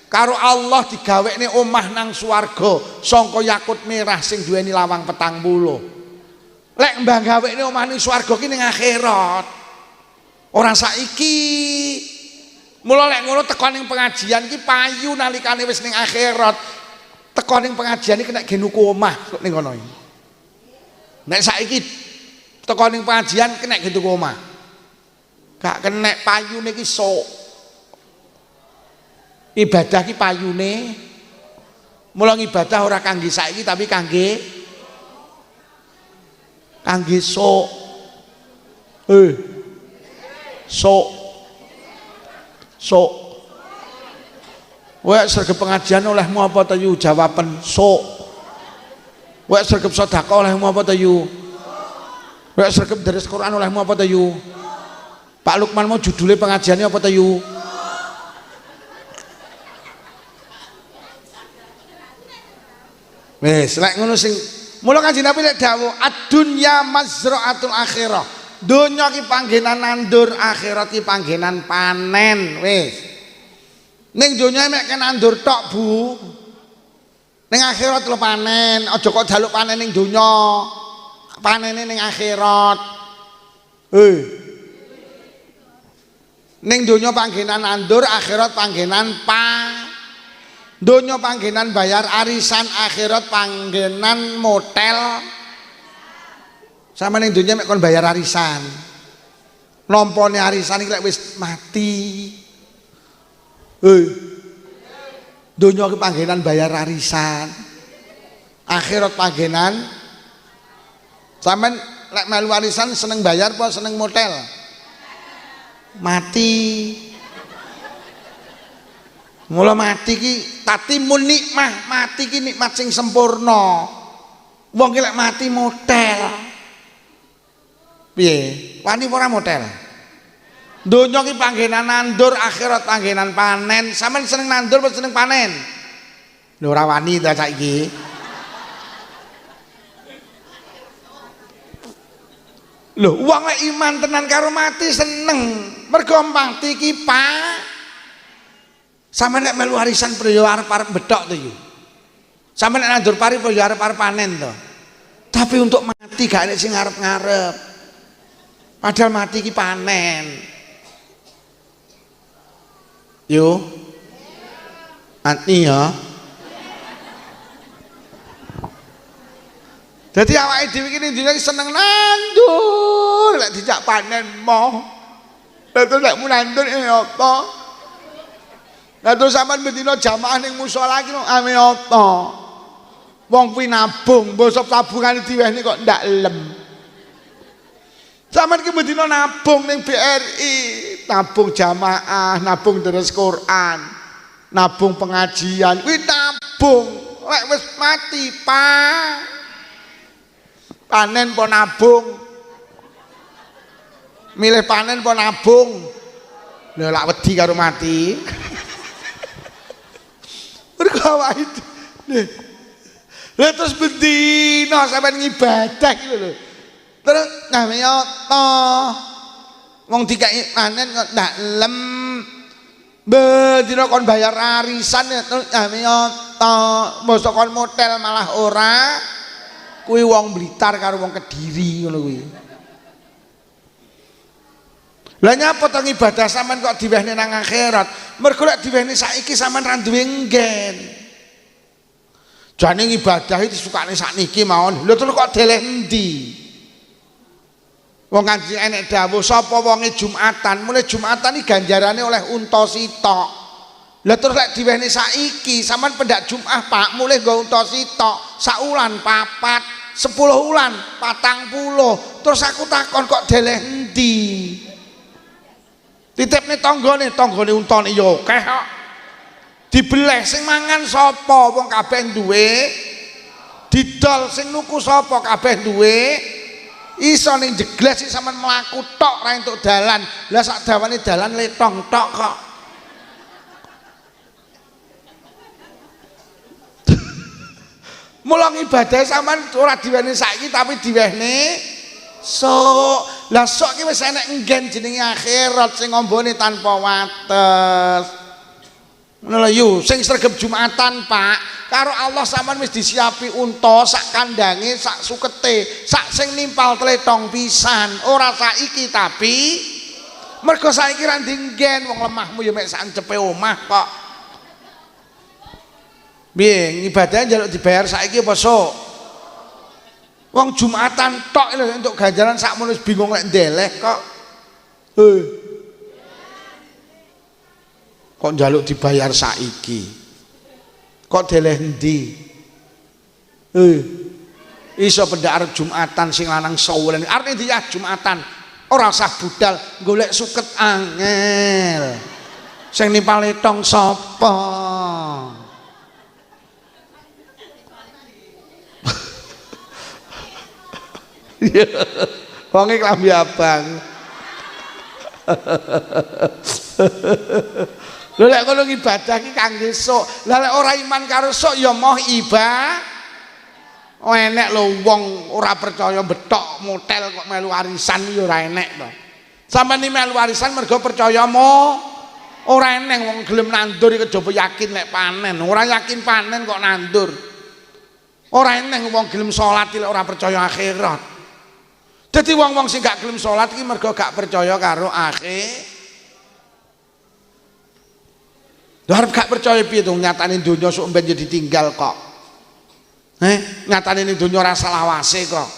karo Allah digawekne omah nang swarga sangka yakut merah sing duweni lawang 40. Lek mbah gawekne omah ning swarga ki ning akhirat. Ora saiki. Mula lek ngono teko ning pengajian ki payu nalikane wis ning akhirat. Teko ning pengajian iki kena genuku omah ning kono iki. Nek saiki teko ning pengajian kena genuku omah. Gak kena payune ki sok. Ibadah ki payune. Mula ibadah ora kangge saiki tapi kangge sok. Sok. Wek sregep pengajian olehmu apa ta yu? Jawaban sok. Wek sregep sedekah olehmu apa ta yu? Wek sregep deres Quran olehmu apa ta yu? Pak Lukman mau judulnya pengajiannya apa ta yu? Wes lek ngono sing mula Kanjeng Nabi lek dawuh ad-dunya mazra'atul akhirah. Donya ki panggenan nandur, akhirat ki panggenan panen. Wis. Ning donya mek nandur tok, Bu. Ning akhirat lho panen. Aja kok jaluk panen ning donya. Panene ning akhirat. Ning donya panggenan nandur, akhirat panggenan donya panggenan bayar arisan, akhirat panggenan motel. Sama ning donya mek kon bayar arisan. Nompone arisan iki lek wis mati. Donya ki panggenan bayar arisan. Akhirat panggenan sampean lek melu arisan seneng bayar apa seneng motel? Mati. Mula mati ki tatimun nikmah, mati ki nikmat sing sempurna. Wong ki lek mati motel. Piye? Wani ora motel. Donya ki panggenan nandur, akhirat panggenan panen. Sampeyan seneng nandur apa seneng panen? Lho ora wani ta saiki. Lho, wong lek iman tenan karo mati seneng. Mergo mati ki sampeyan nek melu warisan priyo arep-arep bedhok to yo. Sampeyan nek nandur pari priyo arep-arep panen to. Tapi untuk mati gak enek sing ngarep-ngarep. Padahal mati ki panen. Yo. Mati ya. Dadi awake dhewe iki ning dunya seneng nandur, lek dijak panen moh. Lah terus lek mu nandur apa? Lah terus sampean bendina jamaah ning musala iki ame apa? Wong kuwi nabung, mbosok tabungane diwehne kok ndak lem. Sampeyan ki bendina nabung ning BRI, nabung jamaah, nabung deres Quran, nabung pengajian, kuwi nabung. Lek wis mati, panen po nabung. Milih panen po nabung. Lha lak wedi karo mati. Mergo awake lha terus bendina sampeyan ngibadah iki lho. Terus namanya wong dikai panen kok ndak lem. Bendina kon bayar arisan terus namanya mosok kon motel malah ora. Kuwi wong Blitar karo wong Kediri ngono kuwi. Lah nyapa to ibadah sampean kok diwehne nang akhirat? Mergo lek diwehne saiki sampean ra duwe nggen. Jane ibadah iki disukane sakniki mawon. Lha terus kok deleh endi? Wong Kanjeng enek dawuh sapa wonge Jumatan, mulai Jumatan iki ganjarane oleh unta sitok. Lah terus lek diwehne saiki sampean pendak Jumat Pak, mulai nggo unta sitok, sak ulan 4, 10 ulan 40. Terus aku takon kok deleh endi? Titipne tanggane untane ya akeh kok. Dibeleh sing mangan sapa? Wong kabeh duwe. Didol sing nuku sapa? Kabeh duwe. Iso ning jegles sik sampean mlaku tok ra entuk dalan. Lah sak dawane dalan letong tok kok. Mula ibadah sampean ora diwehne saiki tapi diwehne sok. Lah sok ki wis enek nggen jenenge akhirat sing ngombone tanpa wates. Ngono lho yu, sing sregep Jumatan, Pak, karo Allah sampean wis disiapi unta sak kandange, sak sukete, sak sing nimpal tletong pisan. Ora saiki tapi mergo saiki ra ndinggen wong lemahmu ya mek sak cepe omah kok. Piye ibadah njaluk dibayar saiki apa sok? Wong Jumatan tok lho entuk ganjaran sakmono bingung lek ndeleh kok. Kok njaluk dibayar saiki? Kok deleh endi? Iso pendak arep Jumatan sing lanang sawulan. Arep ndi ya Jumatan? Ora usah budal golek suket angel. Sing nimpal letong sapa? Wonge klambi abang. Lho lek kono ibadah ki kangge sok. Lah lek ora iman karo sok ya moh ibadah. Oh enek lho wong ora percaya betok motel kok melu warisan ya ora enek to. Sampeyan melu warisan mergo percaya mo ora enek wong gelem nandur iki kejaba yakin lek panen. Ora yakin panen kok nandur. Ora enek wong gelem salat lek ora percaya akhirat. Jadi wong-wong sing gak gelem salat iki mergo gak percaya karo akhir. Lah arep gak percaya piye to nyatane donya sok mben yo ditinggal kok. Nyatane ning donya ora selawase kok.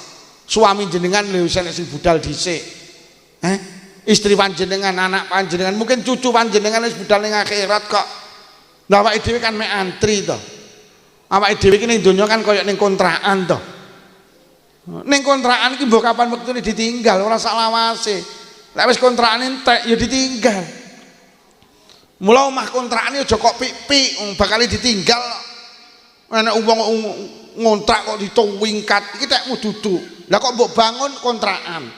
Suami jenengan lho sing budal dhisik. Istri panjenengan, anak panjenengan, mungkin cucu panjenengan wis budal ning akhirat kok. Lah awake dhewe kan mek antri to. Awake dhewe iki ning donya kan koyo ning kontrakan to. Ning kontrakan iki mbok kapan wektune ditinggal ora salawase. Lek wis kontrakan entek ya ditinggal. Mula omah kontrakan aja kok pik-pik bakal ditinggal. Ana wong ngontrak kok ditowingkat iki tekmu duduk. Lah kok mbok bangun kontrakan.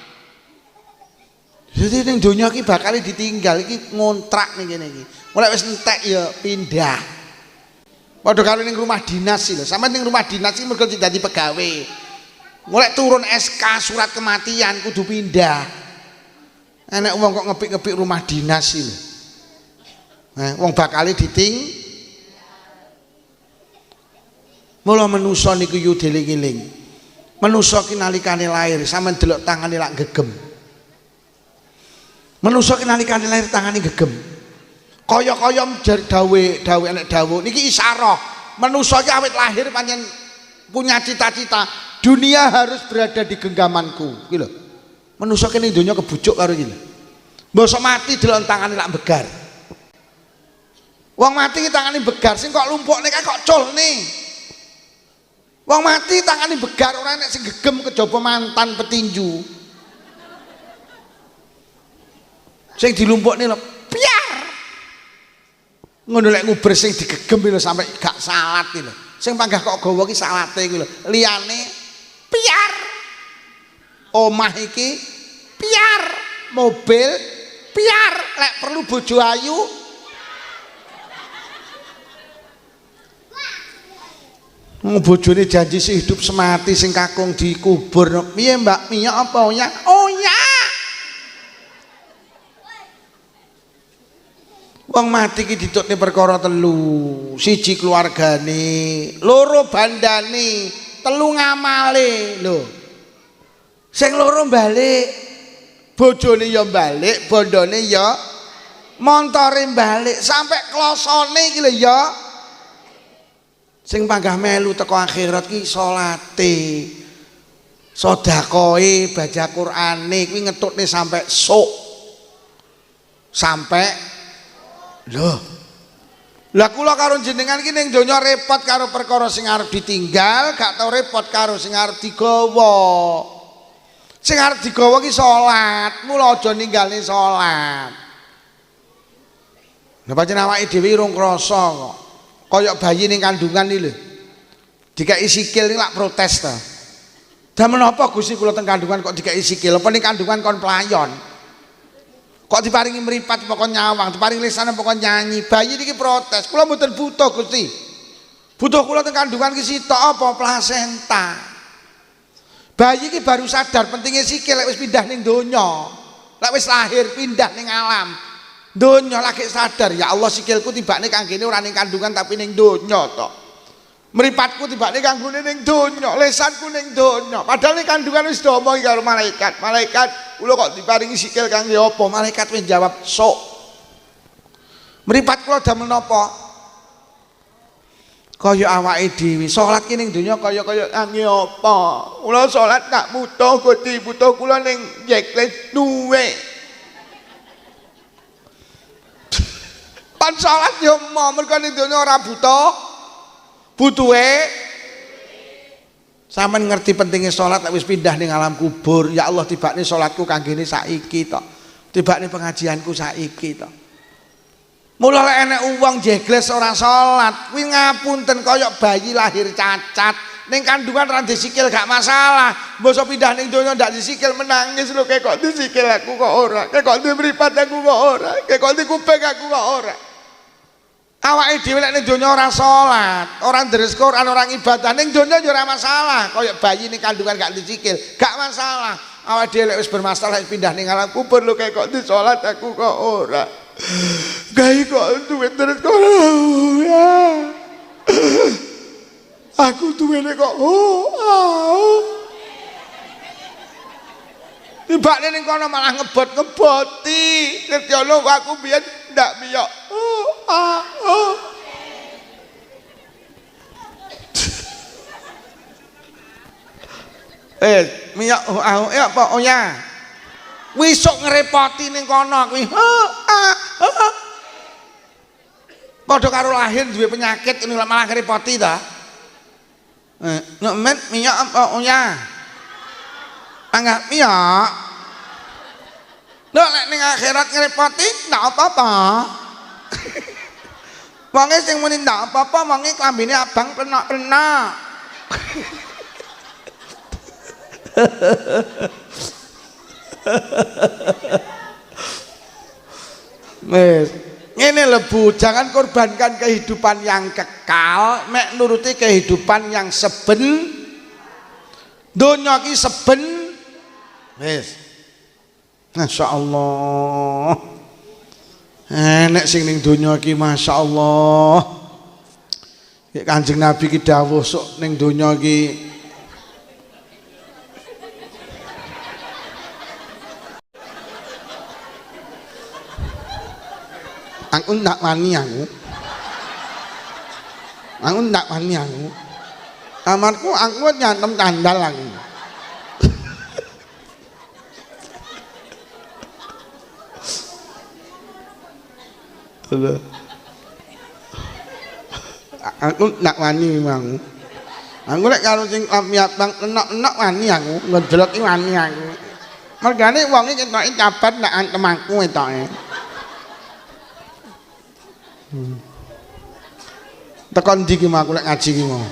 Jadi ning donya iki bakal ditinggal iki ngontrak ning kene iki. Mulai wis entek ya pindah. Padha karo ning rumah dinas iki lho. Sampe ning rumah dinas iki mergo dadi pegawai. Mulai turun SK surat kematian kudu pindah. Enek wong kok ngepik-ngepik rumah dinas iki. Wong bakale diting. Mula manusa niku yu deling-eling. Manusa ki nalikane lair sampean delok tangane lak gegem. Manusa ki nalikane lair tangane gegem. Kaya-kaya dawuh enek dawuh niki isyarah. Manusa ki awit lahir pancen punya cita-cita. Dunia harus berada di genggamanku, gitu. Manusia kene dunia kebujuk karo iki. Mbok mati delok tangane lak begar. Wong mati tangane begar, sing kok lumpukne kok culne. Wong mati tangane begar ora enek sing gegem kejaba mantan petinju. Sing dilumpukne lho, piar. Ngono lek nguber sing digegem lho sampe gak salat lho. Sing panggah kok gawa ki salate iki lho. Liyane piar, omah iki piar, mobil piar, lek perlu bojo ayu bojone janji sing hidup semati sing kakung dikubur. Piye Mbak Mia apa ya? Oh ya. Wong mati ki ditutne perkara telu. Siji keluargane, loro bandane, telu ngamale lho. Sing loro balik, bojone ya balik, bondone ya montore balik sampai klosone iki lho ya. Sing panggah melu teko akhirat ki salate, sedekahe, baca Qur'ane kuwi ngetutne sampai sok. Sampai lho. Lah kula karo jenengan iki ning donya repot karo perkara sing arep ditinggal, gak tau repot karo sing arep digawa. Sing arep digawa ki salat, mula aja ninggalne salat. Lah pancen awake dhewe urung krasa kok. Kaya bayi ning kandungan iki lho. Dikai sikil iki lak protes ta. Dah menapa Gusti kula teng kandungan kok dikai sikil, apa ning kandungan kon pelayon? Kok diparingi mripat pokok nyawang, diparingi lisan pokok nyanyi. Bayi niki protes, kula mboten butuh Gusti. Butuh kula teng kandungan ki sitok apa plasenta. Bayi ki baru sadar pentingnya sikil lek wis pindah ning donya. Lek wis lahir pindah ning alam. Donya lagi sadar, ya Allah sikilku tibane kanggene ora ning kandungan tapi ning donya to. Mripatku tibane kanggone ning donya, lesanku ning donya. Padahal ning kandungan wis diomongi karo malaikat. Malaikat, kula kok diparingi sikil kangge apa? Malaikat wis jawab, "Sok." Mripat kula damel napa? Kaya awake dhewe, salat ki ning donya kaya-kaya kangge apa? Kula salat tak butuh Gusti, butuh kula ning jekles duwe. Pan salat yo mau mergo ning donya ora butuh. Butuhe sampean ngerti pentingnya salat lek wis pindah ning alam kubur. Ya Allah tibane salatku kanggene saiki to. Tibane pengajianku saiki to. Mula lek enek wong jegles ora salat, kuwi ngapunten kaya bayi lahir cacat. Ning kandungan ra disikil gak masalah. Mbok pindah ning donya ndak disikil menangis lho kok disikil aku kok ora. Kok dimripat aku kok ora. Kok dikuping aku kok ora. Awake dhewe lek ning donya ora salat, ora ndres Quran, ora ibadah, ning donya yo ora masalah. Kaya bayi ning kandungan gak disikil, gak masalah. Awake dhewe lek wis bermasalah pindah ning alam kubur lho kok disolat aku kok ora. Gawe kok duwe ndres kok ora. Aku duwene kok tibane ning kono malah ngebot-ngeboti. Ngerti ono aku biyen ndak miyok. Miyok apa ya? Wisuk ngrepoti ning kono kuwi. Padha karo lahir duwe penyakit ini malah ngrepoti ta. Nek miyok apa ya? Anggap miyok. Lho lek ning akhirat ngrepoti ndak apa-apa. Wonge sing muni ndak apa-apa wonge klambine abang penak-penak. Wes, ngene lho Bu, jangan korbankan kehidupan yang kekal mek nuruti kehidupan yang seben. Donya ki seben. Wes. Masyaallah. Enek sing ning donya iki masyaallah. Ya Kanjeng Nabi ki dawuh sok ning donya iki aku ndak wani aku. Aku ndak wani aku. Kamarku aku nyantem candal aku. Aku ndak wani memang. Aku lek karo sing abang enak-enak wani aku, ngedelok iki wani aku. Mergane wong iki ketoke cabat ndak antem aku etoke. Tekan ndi ki aku lek ngaji ki mau.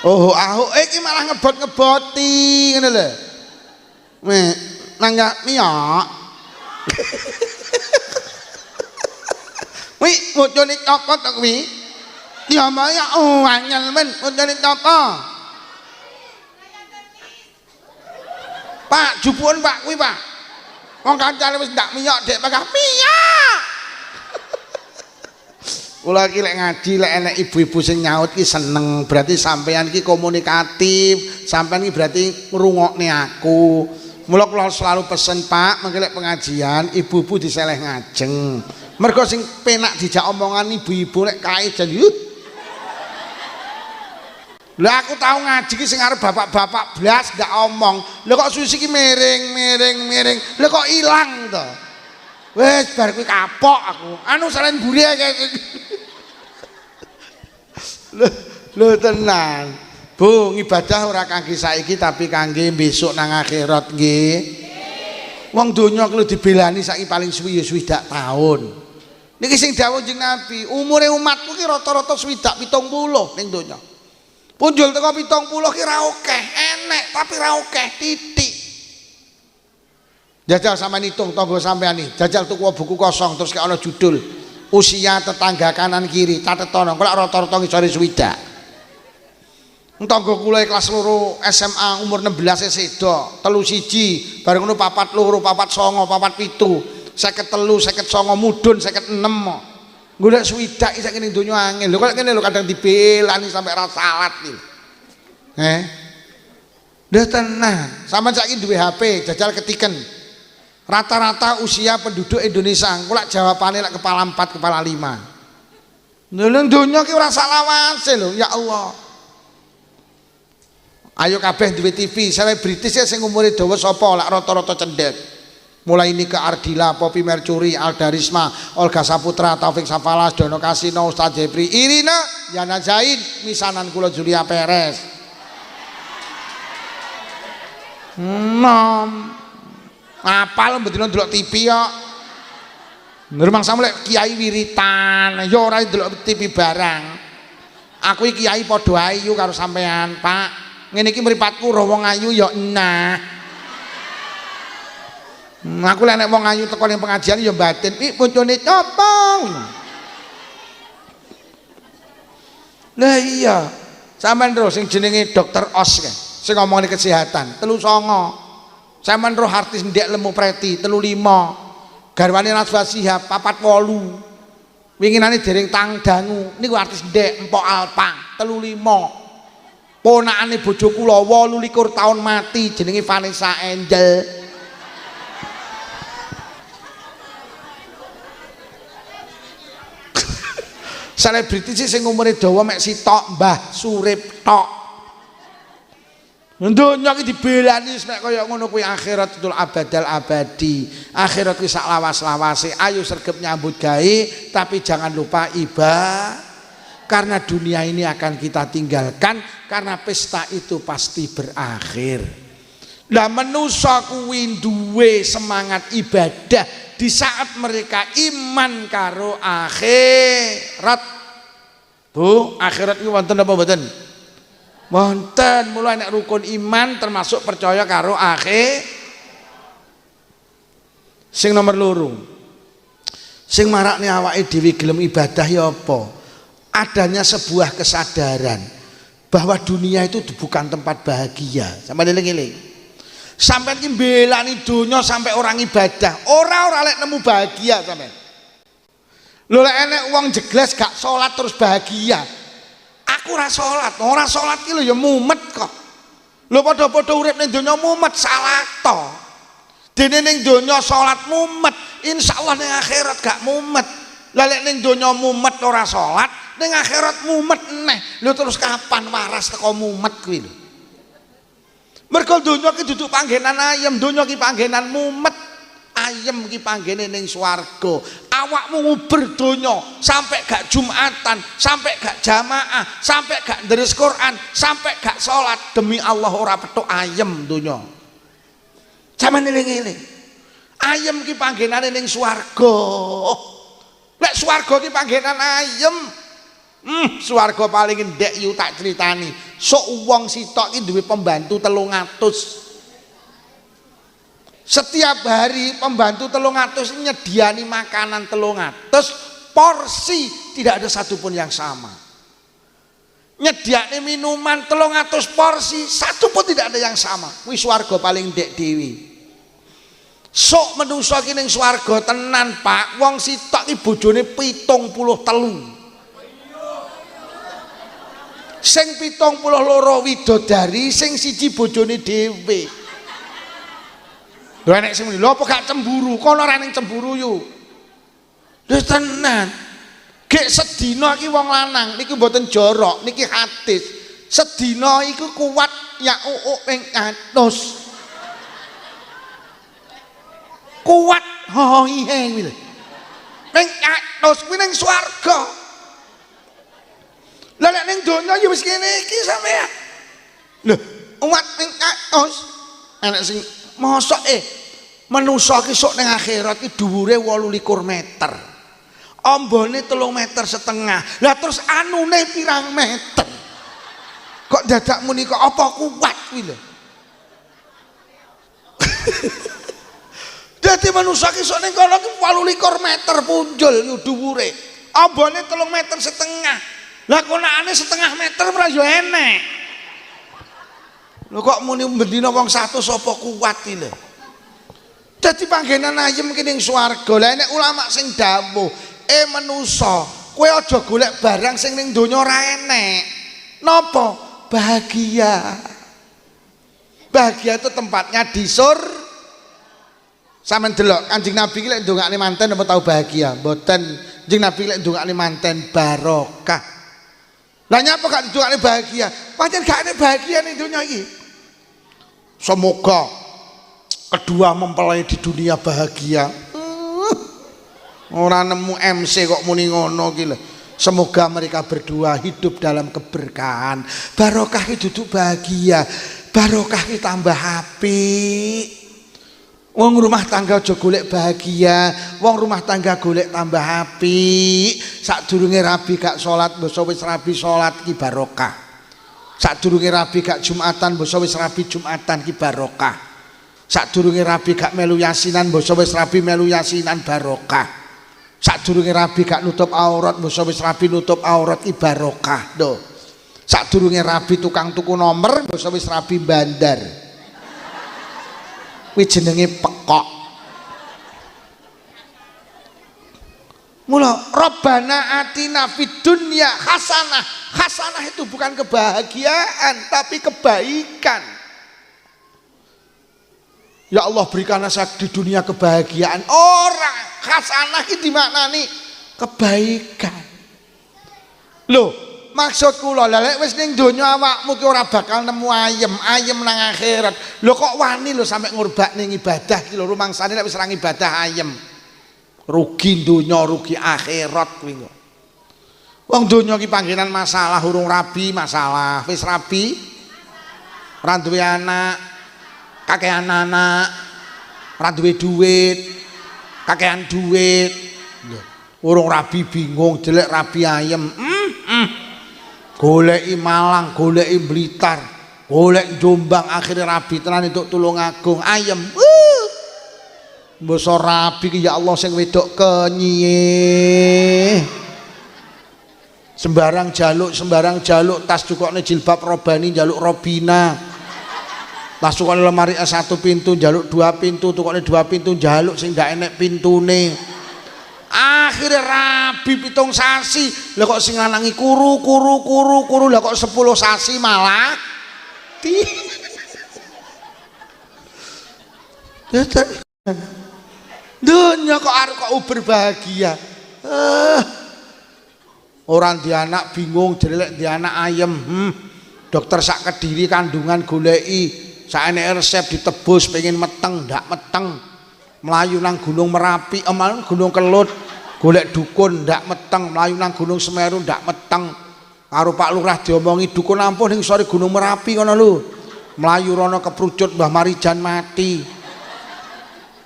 Oh, iki malah ngebot-ngeboti ngene lho. Nangga miyok. Wi, bocone copot to kuwi. Ya maya anyel men, bocone copot. Pak, jupuan Pak kuwi, Pak. Wong kancane wis ndak miyok, Dek, bakal miyok. Kula iki lek ngaji lek enek ibu-ibu sing nyaut ki seneng, berarti sampean ki komunikatif, sampean ki berarti ngrungokne aku. Mula kula selalu pesen Pak, mengko lek pengajian ibu-ibu diseleh ngajeng. Mergo sing penak dijak omongan ibu-ibu lek kae jan yut. Lah aku tau ngaji ki sing arep bapak-bapak blas ndak omong. Lha kok susi ki miring. Lha kok ilang to? Wes bar kuwi kapok aku. Anu salen mburi ae. Lho tenan. Bu, ibadah ora kangge saiki tapi kangge besok nang akhirat nggih. Wong donya kuwi dibelani saiki paling suwi ya 60 tahun. Niki sing dawuh Kanjeng Nabi, umure umatku ki rata-rata 70 ning donya. Punjul teko 70 ki ra akeh, enek tapi ra akeh titik. Jajal sampean hitung tangga sampean iki, jajal tuku buku kosong terus kayak ana judul usia tetangga kanan kiri, catetono kok rata-rata ngisore swidak. Tangga kula kelas loro SMA umur 16 sedo, 31, bareng ngono 42, 49, 47, 53, 59, mudhun 56. Golek swidak sak kene donya angel. Lho kok ngene lho kadang dibelani sampai ra salat iki. Lha tenan, sampean saiki duwe HP, jajal ketiken. Rata-rata usia penduduk Indonesia, kula jawabane lek kepala 4, kepala 5. Lho donya ki ora salawase lho, ya Allah. Ayo kabeh duwe TV, selebritis sing umure dawa sapa lek rata-rata cendhek. Mulai Nika Ardila, Poppy Mercury, Alda Risma, Olga Saputra, Taufik Safalas, Dono Kasino, Ustadz Jepri, Irina, Yana Zaid, misanan kula Julia Perez. Apal mbedina ndelok TV kok. Nurmang sampe Kiai wiritan, ya ora ndelok TV barang. Aku iki kiai padha ayu karo sampean, Pak. Ngene iki mripatku ora wong ayu ya nah. Aku lek nek wong ayu teko ning pengajian ya batin, "Ih, boncone copong." Lah iya. Sampeyan terus sing jenenge Dokter Os kae, sing ngomongane kesehatan, 39. Sampeyan roh artis ndek lemu preti 35. Garwane Najwa Shihab 48. Winginane dereng tang dangu niku artis ndek Empok Alpa 35. Ponakane bojo kula 28 tahun mati jenenge Vanessa Angel. Selebritis sing umure dawa mek sitok Mbah Surip tok. Donya iki dibelani mek kaya ngono kuwi akhirat tul abadal abadi. Akhirat kuwi sak lawas-lawase. Ayo sregep nyambut gawe tapi jangan lupa ibadah. Karena dunia ini akan kita tinggalkan, karena pesta itu pasti berakhir. Lah manusa kuwi duwe semangat ibadah di saat mereka iman karo akhirat. Bu, akhirat iki wonten apa mboten? Wonten. Mulai nek rukun iman termasuk percaya karo akhir. Sing nomor loro. Sing marakne awake dhewe gelem ibadah ya apa? Adanya sebuah kesadaran bahwa dunia itu bukan tempat bahagia. Sampai eling-eling. Sampai iki mbelani donya sampai orang ibadah, ora lek nemu bahagia sampean. Lho lek enek wong jegles gak salat terus bahagia. Aku ora salat ki lho ya mumet kok. Lho padha-padha urip ning donya mumet salah to. Dene ning donya salat mumet, insyaallah ning akhirat gak mumet. Lah lek ning donya mumet ora salat, ning akhirat mumet neh. Lho terus kapan waras teko mumet kuwi lho. Mergo donya ki duduk panggenan ayem, donya ki panggenan mumet. Ayem ki panggene ning swarga. Awakmu nguber donya sampai gak Jumatan, sampai gak jamaah, sampai gak deres Quran, sampai gak salat, demi Allah ora petuk ayem donya. Sampeyan eling-eling. Ayem ki panggenane ning swarga. Lek swarga ki panggenan ayem. Swarga paling ndek yu tak critani. Sok wong sitok iki duwe pembantu 300. Setiap hari pembantu 300 nyediani makanan 300 porsi, tidak ada satupun yang sama. Nyediani minuman 300 porsi, satupun tidak ada yang sama. Kuwi swarga paling ndek dhewe. Sok menungso ki ning swarga tenan, Pak. Wong sitok iki bojone 73. Sing 72 widodari, sing siji bojone dhewe. Lho enek sing muni, lho apa gak cemburu? Kono ora ning cemburu yu. Lho tenan. Gek sedina iki wong lanang niki mboten jorok, niki hadis. Sedina iku kuat ya ping 100. Kuat hoihe kuwi lho. Ping 100 kuwi ning swarga. Lah nek ning donya ya wis kene iki sampean. Lho, umat ping 100. Enek sing mosok manusa ki sok ning akhirat ki dhuwure 28 meter. Ambane 3,5 meter. Lah terus anune pirang meter? Kok dadak muni kok apa kuat kuwi lho. Dadi manusa ki sok ning kono ki 28 meter punjul yo dhuwure. Ambane 3,5 meter. Lah konakane 0,5 meter ora yo enek. Lho kok muni bendina wong 100 apa kuat iki lho. Dadi panggenan ayem ki ning swarga. Lah nek ulama sing dawuh, manusa, kowe aja golek barang sing ning donya ora enek. Napa? Bahagia. Bahagia itu tempatnya di surga. Sampeyan delok Kanjeng Nabi ki lek ndongakne manten apa tau bahagia? Mboten. Kanjeng Nabi lek ndongakne manten barokah. Lah nyapa gak ndongakne bahagia? Pancen gak enek bahagia ning donya iki. Semoga kedua mempelai di dunia bahagia. Ora nemu MC kok muni ngono ki lho. Semoga mereka berdua hidup dalam keberkahan. Barokah itu duduk bahagia. Barokah itu tambah apik. Wong rumah tangga aja golek bahagia, wong rumah tangga golek tambah apik. Sadurunge rabi gak salat, basa wis rabi salat ki barokah. Sadurunge rabi gak Jumatan, basa wis rabi Jumatan ki barokah. Sadurunge rabi gak melu yasinan, basa wis rabi melu yasinan barokah. Sadurunge rabi gak nutup aurat, basa wis rabi nutup aurat ki barokah. Lho. Sadurunge rabi tukang tuku nomor, basa wis rabi bandar. Kuwi jenenge pekok. Mula Rabbana atina fid dunya hasanah. Hasanah itu bukan kebahagiaan tapi kebaikan. Ya Allah berikanlah saya di dunia kebahagiaan. Orang hasanah itu dimaknani kebaikan. Loh, maksud kula lek wis ning donya awakmu ki ora bakal nemu ayem nang akhirat. Lho kok wani lho sampe ngurbakne ibadah ki lho rumangsane lek wis ora ibadah ayem. Rugi donya, rugi akhirat kuwi kok. Wong donya ki panggenan masalah urung rabi masalah. Wis rabi ora duwe anak, kakean anak, ora duwe duit, kakean duit. Lho, urung rabi bingung jelek rabi ayem. Goleki Malang, goleki Blitar, golek Jombang akhirnya rabi tenan entuk Tulungagung ayem. Mbasa rabi ki ya Allah sing wedok kenyiye. Sembarang jaluk tas cukokne jilbab robani jaluk robina. Tas cukokne lemari S1 pintu jaluk 2 pintu, tukokne 2 pintu jaluk sing ndak enek pintune. Akhirnya rabi 7 sasi. Lah kok sing lanangi kuru lah kok 10 sasi malah dunya kok arep kok berbahagia. Orang di anak bingung jelek di anak ayem. Dokter sak Kediri kandungan goleki sak enek resep ditebus pengen meteng ndak meteng. Melayu nang Gunung Merapi, Gunung Kelut, golek dukun ndak meteng, melayu nang Gunung Semeru ndak meteng. Karo Pak Lurah diomongi dukun ampun ning sore Gunung Merapi ngono lho. Melayu rono keprucut Mbah Marijan mati.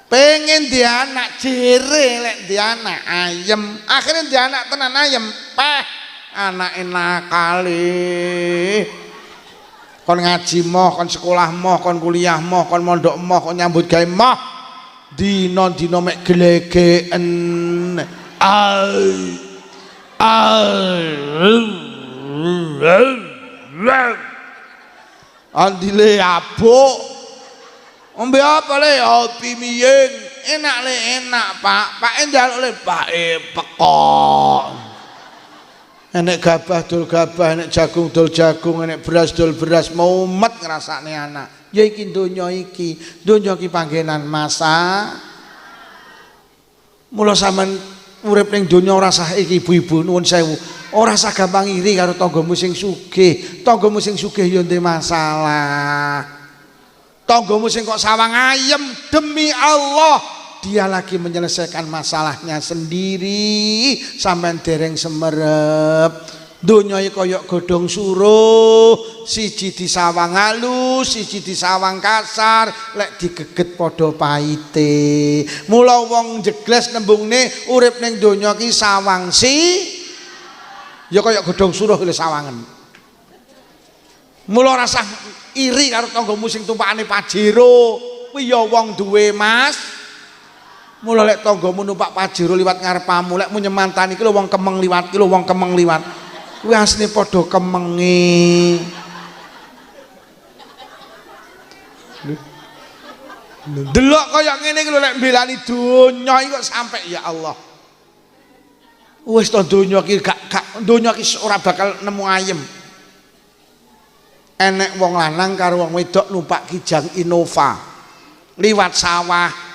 Pengen dia anak jere lek dia anak ayem. Akhirnya dia anak tenan ayem. Anak enak kali. Kon ngaji moh, kon sekolah moh, kon kuliah moh, kon mondok moh, kon nyambut gawe moh. Dino mek glegeken andile abuk ombe apa le opi miyeng enak le enak pak njaluk le pak pekok enek gabah dol gabah enek jagung dol jagung enek beras dol beras mumet ngrasakne anak. Ya iki donya iki panggenan masa. Mula sampean urip ning donya ora sah iki ibu-ibu nuwun sewu. Ora sah gampang iri karo tanggamu sing sugih. Tanggamu sing sugih ya ndek masalah. Tanggamu sing kok sawang ayem demi Allah dia lagi menyelesaikan masalahnya sendiri sampean dereng semerep. Donya iki kaya godhong suruh, siji disawang halus, siji disawang kasar, lek digeget padha paite. Mula wong jegles nembungne urip ning donya ki sawang si ya kaya godhong suruh le sawangen. Mula rasa iri karo tanggamu sing tumpakane Pajero. Kuwi ya wong duwe Mas. Mula lek tanggamu numpak Pajero liwat ngarepamu, lek mu nyemantani iki lho wong Kemeng liwat, iki lho wong Kemeng liwat. Kuwi asline padha kemenge. Delok kaya ngene iki lho lek mbelani donya iki kok sampe ya Allah. Wis to donya iki gak donya iki ora bakal nemu ayem. Enek wong lanang karo wong wedok numpak Kijang Innova liwat sawah.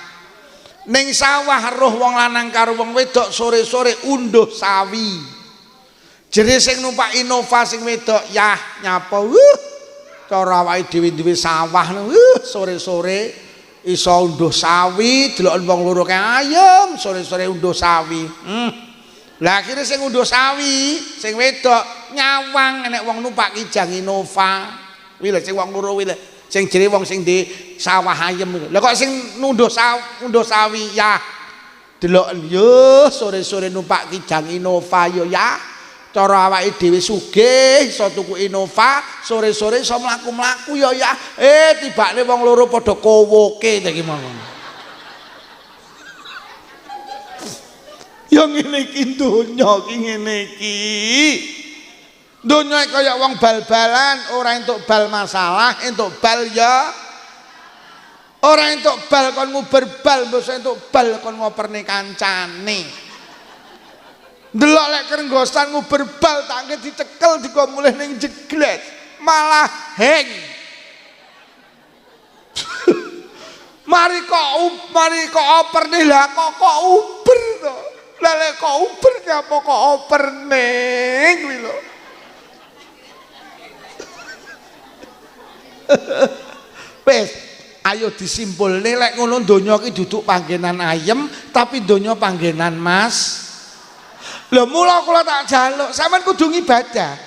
Ning sawah roh wong lanang karo wong wedok sore-sore unduh sawi. Jere sing numpak Innova sing wedok yah nyapa cara awake dhewe sawah sore-sore iso unduh sawi, delok wong loro kae ayem sore-sore unduh sawi. Lah akhire sing unduh sawi, sing wedok nyawang enek wong numpak Kijang Innova. Kuwi lho sing wong loro kuwi lho. Sing jere wong sing di sawah ayem lho. Lah kok sing unduh sawi ya delok yo sore-sore numpak Kijang Innova yo ya. Cara awake dhewe sugih iso tuku Innova, sore-sore iso mlaku-mlaku yo ya. Tibane wong loro padha kowoke ta iki monggo. Yang ngene iki donya iki ngene iki. Donya kaya wong bal-balan, ora entuk bal masalah, entuk bal ya. Ora entuk bal kon nguber bal, mbok entuk bal kon ngoperne kancane. Delok lek kerenggosan nguber bal tangke dicekel dikon mulih ning jeglet, malah heng. Mari kok operne lah kok uber to. Lah lek kok uber nyapa kok operne kuwi lho. Wes, ayo disimpulne lek ngono donya iki duduk panggenan ayem tapi donya panggenan Mas. Lho mula kula tak jaluk, sampean kudu ibadah.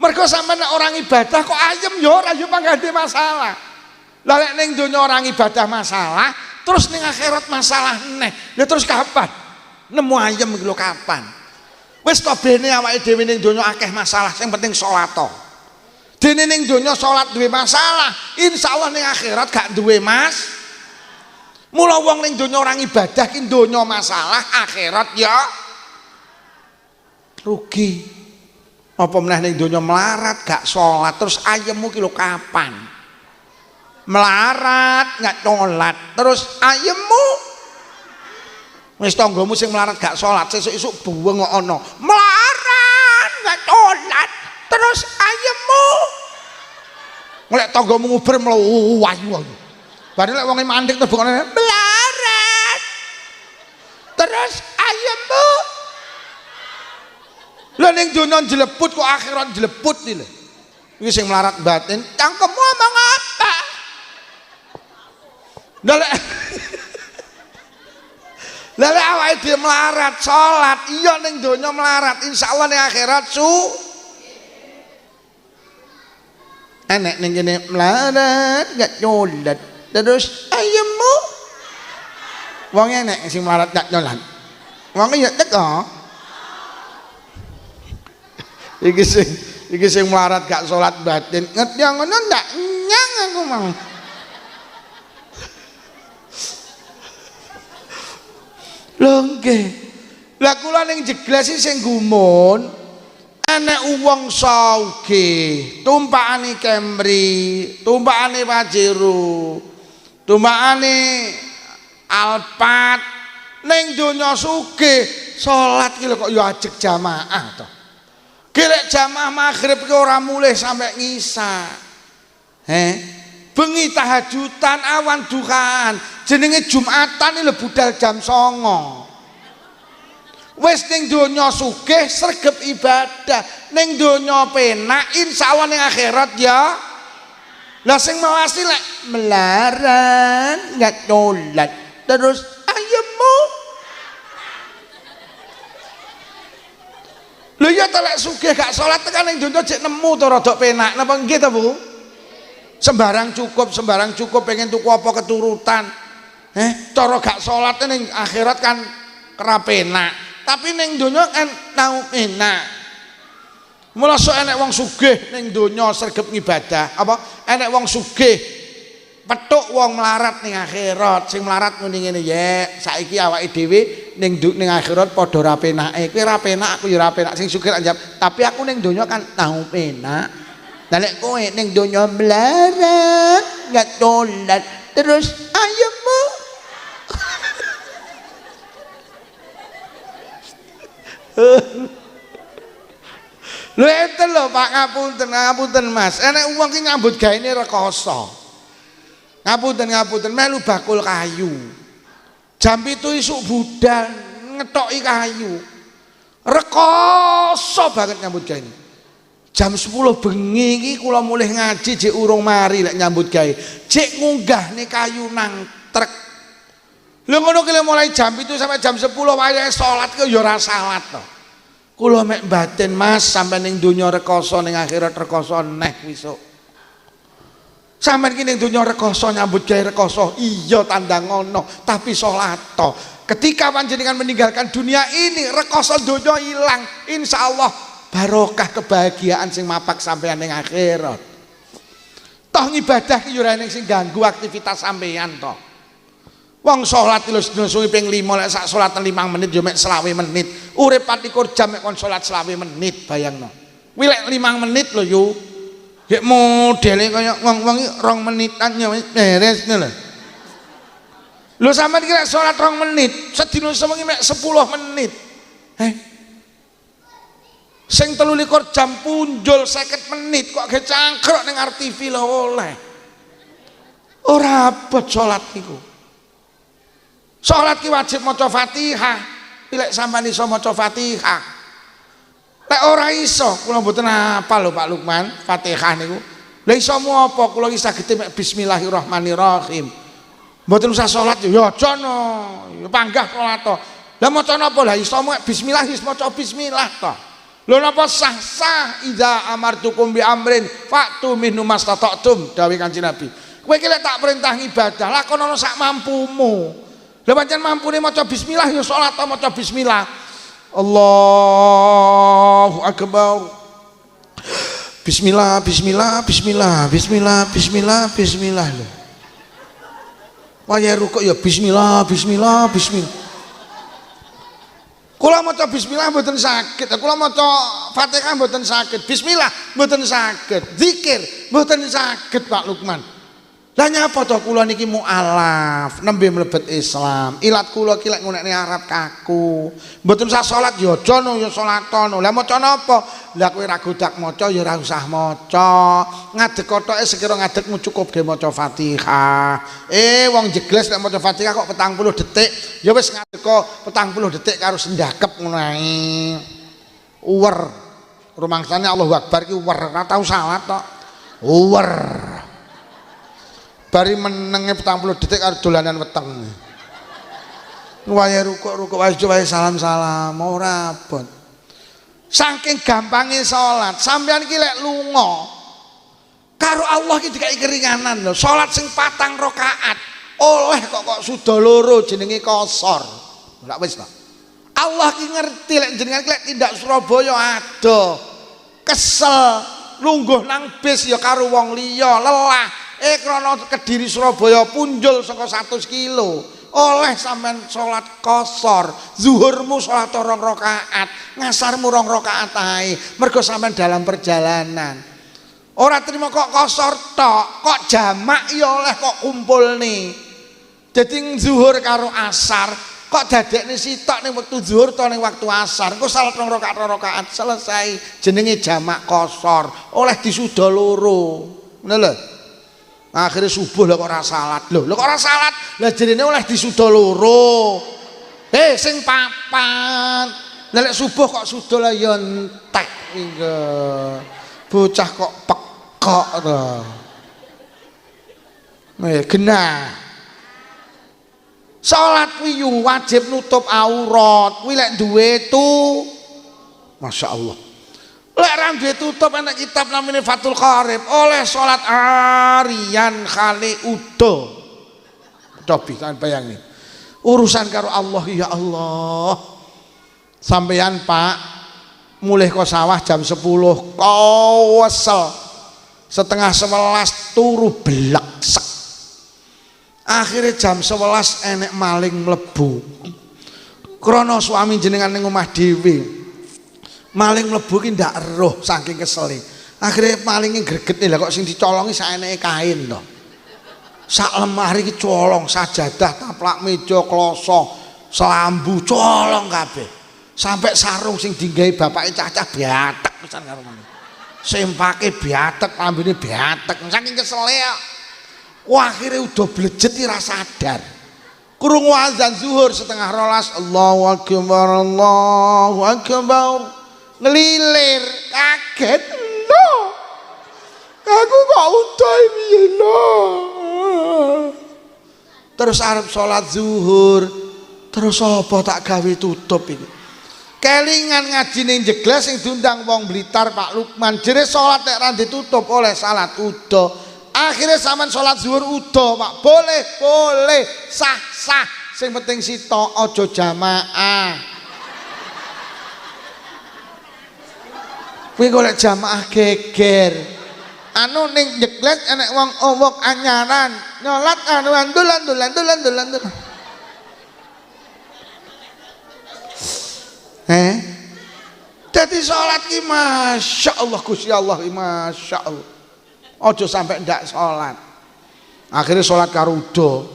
Mergo sampean orang ibadah kok ayem ya ora yo panggane masalah. Lah lek ning donya orang ibadah masalah, terus ning akhirat masalah neh. Lah terus kapan? Nemu ayem iki lho kapan? Wis to bene awake dhewe ning donya akeh masalah, sing penting salat to. Dene ning donya salat duwe masalah, insyaallah ning akhirat gak duwe Mas. Mula wong ning donya orang ibadah ki donya masalah, akhirat ya rugi. Apa meneh ning donya melarat gak salat terus ayemmu ki lho kapan? Melarat gak salat terus ayemmu wis tanggamu sing melarat gak salat sesuk-esuk buweng kok ana. Melarat gak salat terus ayemmu ngelek tanggamu nguber mlayu. Bare lek wonge mandek terus bengone melarat terus ayemmu. Lha ning donya jleput kok akhirat jleput iki lho. Iki sing melarat batin, cangkemmu omong apa? Lah lek awake dhewe melarat salat, iya ning donya melarat, insyaallah ning akhirat enek ning kene melarat gak nyolat. Terus ayemmu. Wong enek sing melarat gak nyolat. Wong ya teko. Iki sing melarat gak salat batin ngerti ngono ndak nyang aku mau. Lho nggih. Lah kula ning jegles sing gumun enek wong sugih, tumpakane Camry, tumpakane Pajero, tumpakane Alphard ning donya sugih, salat ki lho kok ya ajeg jamaah to. Kirek jamaah maghrib ki ora mulih sampai ngisa. Bengi tahajudan awan duhaan. Jenenge Jumatan iki lho budal jam 09.00. Wis ning donya sugih sregep ibadah, ning donya penak insyaallah ning akhirat ya. Lah sing mawasi lek melarat gak nyolat terus ayemmu. Lho ya telek sugih gak salat tekan ning donya jek nemu to rada penak. Napa nggih to, Bu? Sembarang cukup pengen tuku apa keturutan. Cara gak salat ning akhirat kan kerapenak. Tapi ning donya kan tau enak. Mula sok enek wong sugih ning donya sregep ngibadah, apa enek wong sugih petuk wong melarat ning akhirat. Sing melarat muni ngene, "Ya, saiki awake dhewe ning akhirat padha ra penake. Kowe ra penak, aku ya ra penak." Sing sugih njawab, "Tapi aku ning donya kan tau penak." Lah nek kowe ning donya melarat, nggak tolat, terus ayemu lho enten lho Pak, ngapunten Mas. Enek wong ki nyambut gaene rekoso. Ngapunten melu bakul kayu. Jam 7 isuk budal ngetoki kayu. Rekoso banget nyambut gaene. Jam 10 bengi iki kula mulih ngaji jek urung mari lek nyambut gawe. Jek ngunggahne kayu nang trek. Lho ngono ki mulai jam 7 sampai jam 10 wayahe salat ki ya ora salat to. Kula mek batin Mas, sampai ning donya rekoso ning akhirat rekoso neh wisuk. Sampeyan ki ning donya rekoso nyambut gawe rekoso, iya tandang ngono, tapi salat to. Ketika panjenengan meninggalkan dunia ini, rekoso donya ilang, insyaallah barokah kebahagiaan sing mapak sampeyan ning akhirat. Toh ngibadah ki yo ora ning sing ganggu aktivitas sampeyan to. Wong salat lho suwi ping 5 lek sak salat 5 menit yo mek 20 menit. Urip 24 jam mek kon salat 20 menit bayangno. Kuwi lek 5 menit lho yo. Gek modele kaya wong-wong iki 2 menitan yo beres ngono lho. Lho sampean iki lek salat 2 menit, sedina sewengi mek 10 menit. Sing 23 jam punjul 50 menit kok ge cangkruk ning RTV lho oleh. Ora abot salat niku. Salat ki wajib maca Fatihah. Lek sampean iso maca Fatihah. Lek ora iso, kula mboten hafal lho Pak Lukman, Fatihah niku. Lha iso apa? Kula iki saged mek bismillahirrahmanirrahim. Mboten usah salat ya aja no. Ya panggah salat to. Lah maca napa? Lah iso mek bismillah wis maca bismillah to. Lho napa sah idza amartukum bi amrin fa'tu minhu mastata'tum dawuh Kanjeng Nabi. Kowe iki lek tak perintah ibadah lakonono sak mampumu. Lah pancen mampune maca bismillah ya salat maca bismillah. Allahu akbar. Bismillah, bismillah, bismillah, bismillah, bismillah, bismillah. Waya rukuk ya bismillah, bismillah, bismillah. Kula maca bismillah mboten saged. Kula maca Fatihah mboten saged. Bismillah mboten saged. Zikir mboten saged Pak Lukman. Lah nyapa to kula niki mualaf, nembe mlebet Islam. Ilat kula ki lek ngunekne Arab kaku. Mboten usah salat ya aja no ya salatono. Lah maca napa? Lah kowe ra godak maca ya ora usah maca. Ngadeg kotoke sekira ngadegmu cukup ge maca Fatihah. Wong jegles nek maca Fatihah kok 40 detik, ya wis ngadeg kok 40 detik karo sendakep ngono ae. Uwer. Rumangsane Allahu Akbar ki uwer, ora tau salat tok. Uwer. Bari menenge 40 detik karo dolanan weteng. Waya rukuk wae salam-salam ora abot. Saking gampange salat, sampeyan ki lek lunga karo Allah ki dikai keringanan lho. Salat sing 4 rakaat oleh kok suda loro jenenge kosor. Lha wis to. Allah ki ngerti lek jenengan lek tindak Surabaya adoh. Kesel lungguh nang bis ya karo wong liya, lelah. Krana Kediri Surabaya punjul saka 100 kilo oleh sampean salat kosor. Zuhurmu salat 2 rakaat, ngasarmu 2 rakaat ae mergo sampean dalam perjalanan. Ora trimo kok kosor tok, kok jamak ya oleh kok kumpulne. Dadi zuhur karo asar kok dadekne sitok ning wektu zuhur to ning waktu asar. Engko salat 2 rakaat selesai jenenge jamak kosor, oleh disuda loro. Ngono lho. Akhirnya subuh lah kok ora salat. Lho kok ora salat? Lah jenenge oleh disuda loro. Sing papat. Lah lek subuh kok suda lah ya entek iki. Bocah kok pekok to. Genah. Salat kuwi wajib nutup aurat. Kuwi lek duwe tu masyaallah. Lek ra duwe tutup ana kitab namanya Fathul Qarib oleh salat arian khali udo. Cobi kan bayangin. Urusan karo Allah ya Allah. Sampeyan Pak mulih ke sawah jam 10 kowesel setengah 11 turu bleksek. Akhirnya jam 11 enek maling mlebu. Krana suami jenengan ning omah dhewe. Maling mlebu ki ndak eruh saking kesele. Akhirnya malinge greget lha kok sing dicolongi saeneke kain to. Sak lemari ki colong, sajadah, taplak meja, kloso, selambu colong kabeh. Sampai sarung sing dinggahi bapake cacah biatek pisan karo men. Sempake biatek, lambene biatek, saking kesele. Wah, akhirnya udah blejet ora sadar. Krungu azan zuhur setengah 12, Allahu akbar, Allahu akbar. Ngelilir, kaget lho. Aku kok udah piye lho. Terus arep salat zuhur, terus apa tak gawe tutup iki. Kelingan ngaji ning Jegles sing diundang wong Blitar Pak Lukman, jere salat nek ra ditutup oleh salat udo. Akhirnya sampean salat zuhur udo, Pak. Boleh, sah. Sing penting sitok aja jamaah. Kuwi golek jamaah geger. Anu ning Jegles enek wong owok anyaran, nyolat anu andulan. Dadi salat ki masyaallah Gusti Allah, masyaallah. Ojo sampai ndak salat. Akhirnya salat karo udo.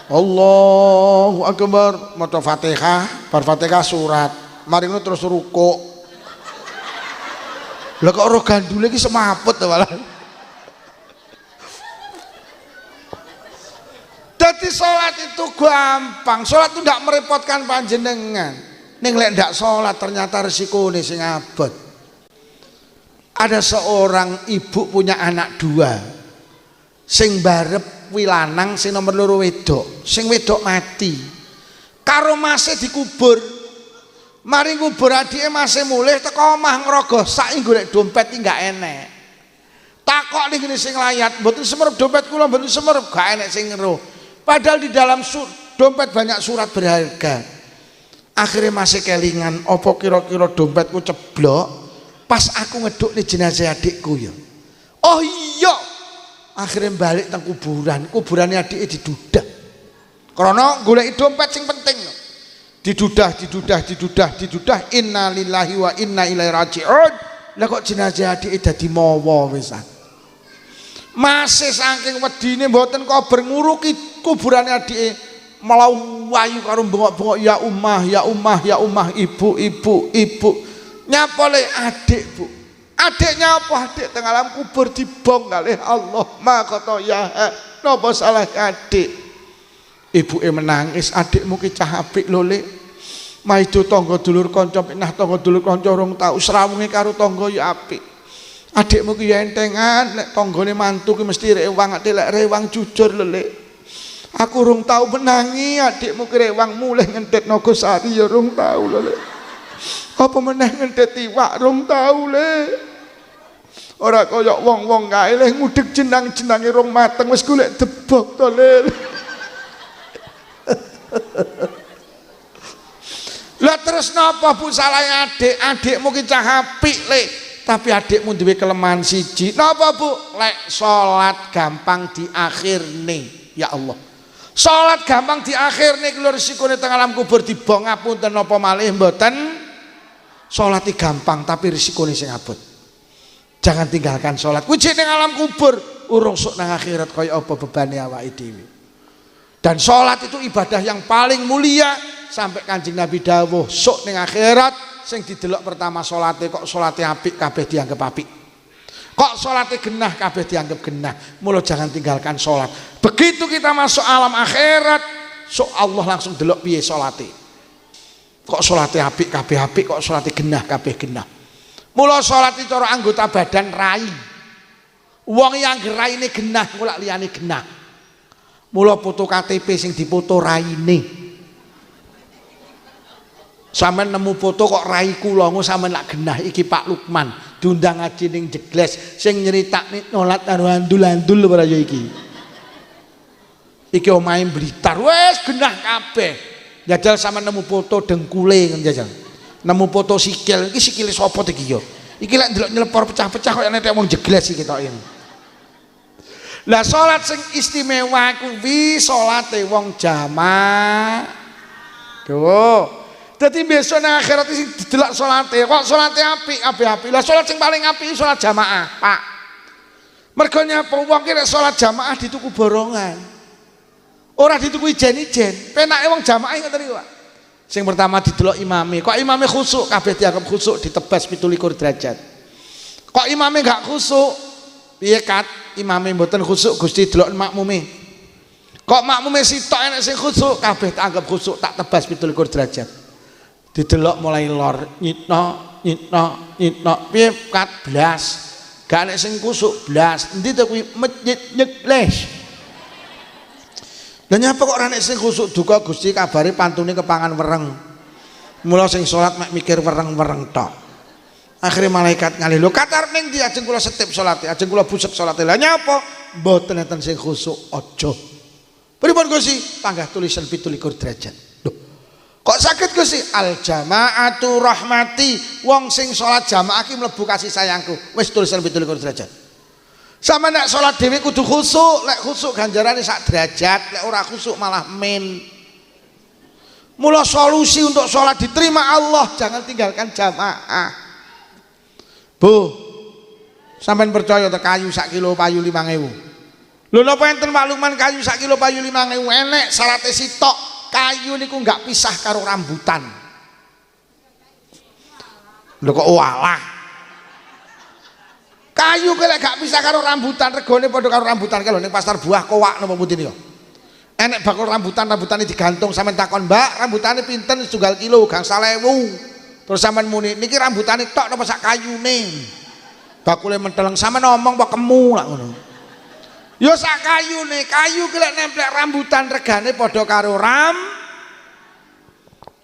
Allahu akbar, maca Fatihah, bar Fatihah surat. Mari ngono terus rukuk. Lah kok ora gandule iki semaput to malah. Dadi salat itu gampang. Salat itu ndak merepotkan panjenengan. Ning lek ndak salat ternyata resikone sing abot. Ada seorang ibu punya anak 2. Sing barep kuwi lanang, sing nomor 2 wedok. Sing wedok mati. Karo mase dikubur. Mari ngubur adike mase mulih teko omah ngrogoh sak golek dompet iki gak enek. Takok ning ngene sing layat, mboten semerep dompet kula, mboten semerep, gak enek sing ngeruh. Padahal di dalam dompet banyak surat berharga. Akhirnya masih kelingan, opo kira-kira dompetku ceblok pas aku ngeduk nih jenazah adikku ya. Oh iya, akhirnya balik teng kuburannya adiknya didudah. Karena golek dompet sing penting. Didudah, inna lillahi wa inna ilaihi raji'un. Lah kok jenazah adiknya dadi mawa wisan. Masih saking wedine mboten kober nguruki kuburane adike malah wayu karo bengok-bengok ya ummah ibu nyapa le adik Bu, adik nyapa adik teng alam kubur dibong kalih Allah makata ya napa salah adik. Ibuke menangis, adikmu ki cah apik lho Le, maido tangga dulur kanca pinah tangga dulur kanca rong tau srawunge karo tangga ya apik. Adikmu ki entengan nek tanggane mantu ki mesti rewang, adik lek rewang jujur lho Le. Aku rung tau menangi adikmu ki rewang mulih ngentet Nogosari ya rung tau lho Le. Apa meneh ngentet iwak rung tau Le. Ora kaya wong-wong kae le ngudeg jenang-jenange rong mateng wis golek debok to Le. Lah terus napa Bu salah adik? Adikmu ki cah apik Le. Tapi adikmu duwe kelemahan siji. Napa Bu? Lek salat gampang diakhirne. Ya Allah. Salat gampang diakhirne kuwi resikone teng alam kubur dibong ngapunten napa malih mboten. Salat iki gampang tapi resikone sing abot. Jangan tinggalkan salat. Kuwi ning alam kubur urung sok nang akhirat kaya apa bebane awake dhewe. Dan salat itu ibadah yang paling mulia sampai Kanjeng Nabi dawuh sok ning akhirat sing didelok pertama salate kok salate apik kabeh dianggap apik. Kok salate genah kabeh dianggap genah. Mula jangan tinggalkan salat. Begitu kita masuk alam akhirat, sok Allah langsung delok piye salate. Kok salate apik kabeh apik, kok salate genah kabeh genah. Mula salat itu cara anggota badan rai. Wong yang raine genah kok liyane genah. Mula foto KTP sing dipoto raine. Sampeyan nemu foto kok rai kula ngono sampeyan lak genah iki Pak Lukman diundang ngaji ning Jegles sing nyeritakne nolat karo andul-andul ora ya iki. Iki omahe Blitar wis genah kabeh. Jajal sampeyan nemu foto dengkule ngono jajal. nemu foto sikil, iki sikile sapa iki ya? Iki lek ndelok nyelepor pecah-pecah kok nek wong jegles iki ketok ini. Lah salat sing istimewa kuwi salate wong jamaah. Tuh. Dadi besok nang akhirat sing didelok salate, kok salate apik. Lah salat sing paling apik salat jamaah, Pak. Mergo nyapa wong ki nek salat jamaah dituku borongan. Ora dituku ijen-ijen. Penake wong jamaah ngoten niku, Pak. Sing pertama didelok imame. Kok imame khusuk, kabeh dianggap khusuk ditebas 17 derajat. Kok imame gak khusuk? Piye kat? Imame mboten khusuk Gusti delok makmume. Kok makmume sitok enek sing khusuk, kabeh tak anggap khusuk, tak tebas 17 derajat. Didelok mulai lor, nyitno. Piye kat blas? Gak enek sing khusuk blas. Endi to kuwi masjid nyekles. Lah nyapa kok ora enek sing khusuk duka Gusti kabare pantune kepangan wereng. Mula sing salat mek mikir wereng-wereng tok. Akhirnya malaikat ngalih, lho katar ning ndi ajeng kula setip salate, ajeng kula busek salate. Lah nyapa? Mboten enten sing khusuk aja. Pripun Gusti? Panggah tulisan 17 derajat. Lho. Kok sakit Gusti? Al jamaatu rahmati. Wong sing salat jamaah ki mlebu kasih sayangku. Wis tulisan 17 derajat. Sama nek salat dhewe kudu khusuk, lek khusuk ganjarane sak derajat, lek ora khusuk malah min. Mula solusi untuk salat diterima Allah, jangan tinggalkan jamaah. Bu, sampean percaya ta kayu sak kilo payu 5.000. Lho napa enten makluman kayu sak kilo payu 5.000 enek salate sitok. Kayu niku enggak pisah karo rambutan. Lho kok walah. Kayu ki lek gak pisah karo rambutan regane padha karo rambutan kalau ning pasar buah kowak napa putih niku. Enek bakul rambutane digantung sampean takon, "Mbak, rambutane pinten setunggal kilo?" Gangsal 1.000. Terus sampean muni, "Niki rambutane tok napa sak kayune?" Bakule menteleng sampean ngomong apa kemu lak ngono. Ya sak kayune, kayu ki lek nemplek rambutan regane padha karo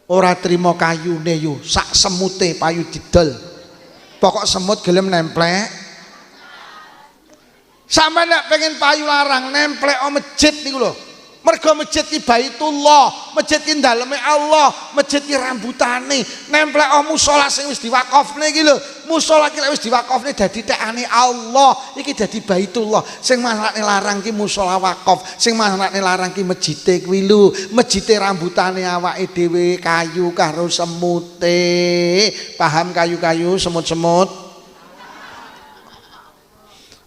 ora trimo kayune yo, sak semute payu didol. Pokok semut gelem nemplek. Sampeyan nek pengen payu larang nemplek o masjid niku lho. Mergo masjid ki Baitullah, masjid ki daleme Allah, masjid ki rambutane, nemplek o musala sing wis diwakofne iki lho. Musala ki lek wis diwakofne dadi tekane Allah, iki dadi Baitullah. Sing manane larang ki musala wakaf, sing manane larang ki masjide kuwi lho. Masjide rambutane awake dhewe kayu karo semute. Paham kayu-kayu, semut-semut?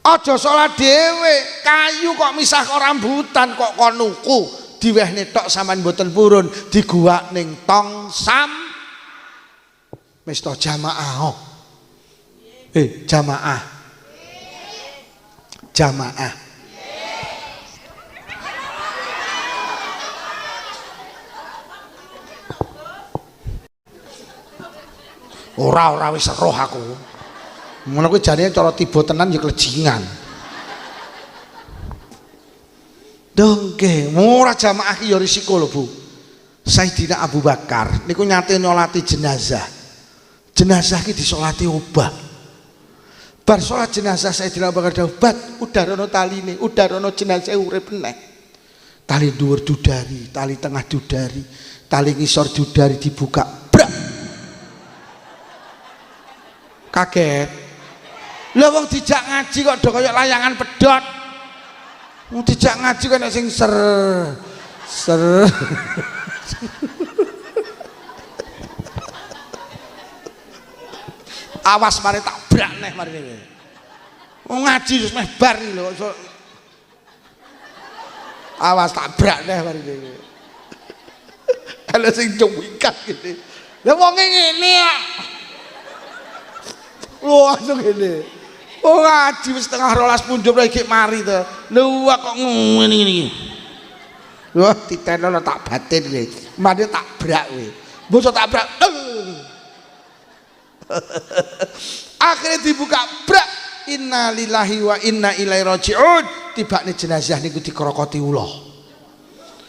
Aja salat dhewe, kayu kok misah karo rambutan kok kon nuku, diwehne tok sampean mboten purun, diguwak ning tong sam. Wis to jamaah. Jamaah. Jamaah. Ora wis roh aku. Ngono kuwi jarine cara tiba tenan ya klejingan. Dongke, ora jamaah ki ya risiko lho, Bu. Sayyidina Abu Bakar niku nyate nyolati jenazah. Jenazah ki disolati obah. Bar salat jenazah Sayyidina Abu Bakar obat, udarono taline, udarono jenazah urip meneh. Tali dhuwur dudari, tali tengah dudari, tali ngisor dudari dibuka. Brak. Kaget. Lah wong dijak ngaji kok do kaya layangan pedhot. Wong dijak ngaji kok nek sing ser. Awas mari tak brak neh mari kowe. Wong ngaji wis meh bar iki lho. Awas tak brak neh mari kowe. Kalau sing cuwikat gitu. Lah wong ngene ya. Langsung ngene. Oh ngaji wis setengah 12 punjul iki mari to. Lho kok ngene iki. Wah ditenono tak batin kowe. Mari tak brak kowe. Mbok tak brak. Akhirnya dibuka brak. Inna lillahi wa inna ilaihi raji'un. Tibane jenazah niku dikrokoti ula.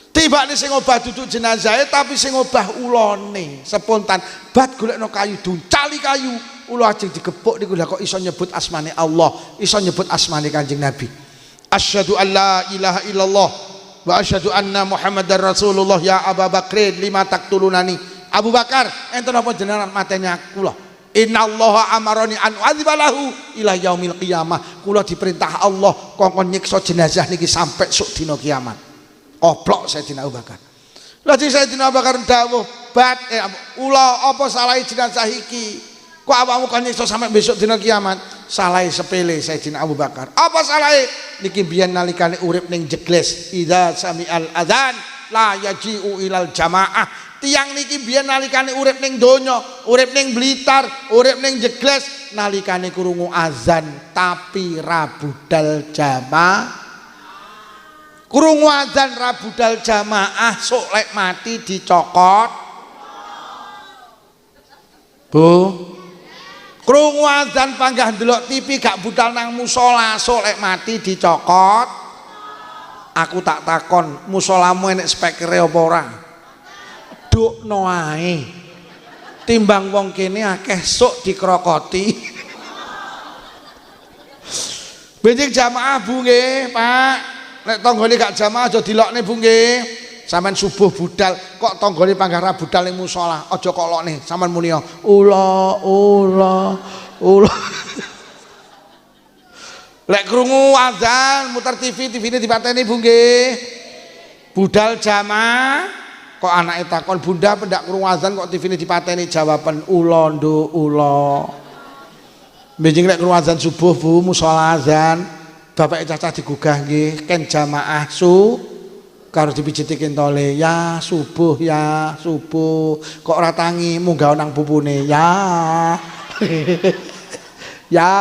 Tibane sing obah duduk jenazah tapi sing obah ulane spontan. Bat golekno kayu duncali kayu. Ula ajeng digepuk niku lha kok iso nyebut asmane Allah, iso nyebut asmane Kanjeng Nabi. Asyhadu an la ilaha illallah wa asyhadu anna Muhammadar Rasulullah. Ya Abu Bakrin lima taqtulunani. Abu Bakar, enten apa jenengan mateni kula? Innallaha amarani an u'adzibalahu ila yaumil qiyamah. Kula diperintah Allah kongkon nyiksa jenazah niki sampai sok dina kiamat. Oplok Sayyidina Abu Bakar. Lajeng Sayyidina Abu Bakar dawuh, "Ula apa salahe jenazah iki? Kok awakmu kon nyiksa sampai besok dina kiamat?" Salahe sepele Sayyidina Abu Bakar. Apa salahe? Niki biyen nalikane urip ning Jegles, idza sami'al adzan la yaji'u ilal jamaah. Tiang niki biyen nalikane urip ning donya, urip ning Blitar, urip ning Jegles, nalikane krungu azan tapi ra budal jamaah. Krungu azan ra budal jamaah sok lek mati dicokot. Bu. Krungu azan panggah ndelok TV gak budal nang musala sok lek mati dicokot. Aku tak takon, musolamu enek spekere apa ora? Dukno ae. Timbang wong kene akeh sok dikrokoti. Benjing jamaah Bu nggih, Pak. Nek tanggane gak jamaah aja dilokne Bu nggih. Sampeyan subuh budal kok tanggane panggara budal ning musala, aja kok lokne. Sampeyan muni ula. Lek krungu azan muter TV-ne dipateni Bu nggih. Budal jamaah kok anake takon, "Bunda pendak krungu azan kok TV-ne dipateni?" Jawaban ula nduk ula. Benjing lek krungu azan subuh Bu musala azan, bapake cacah digugah nggih, ken jamaah karo dipijiti kentole, "Ya subuh ya subuh." Kok ora tangi munggah nang pupune, "Ya." Ya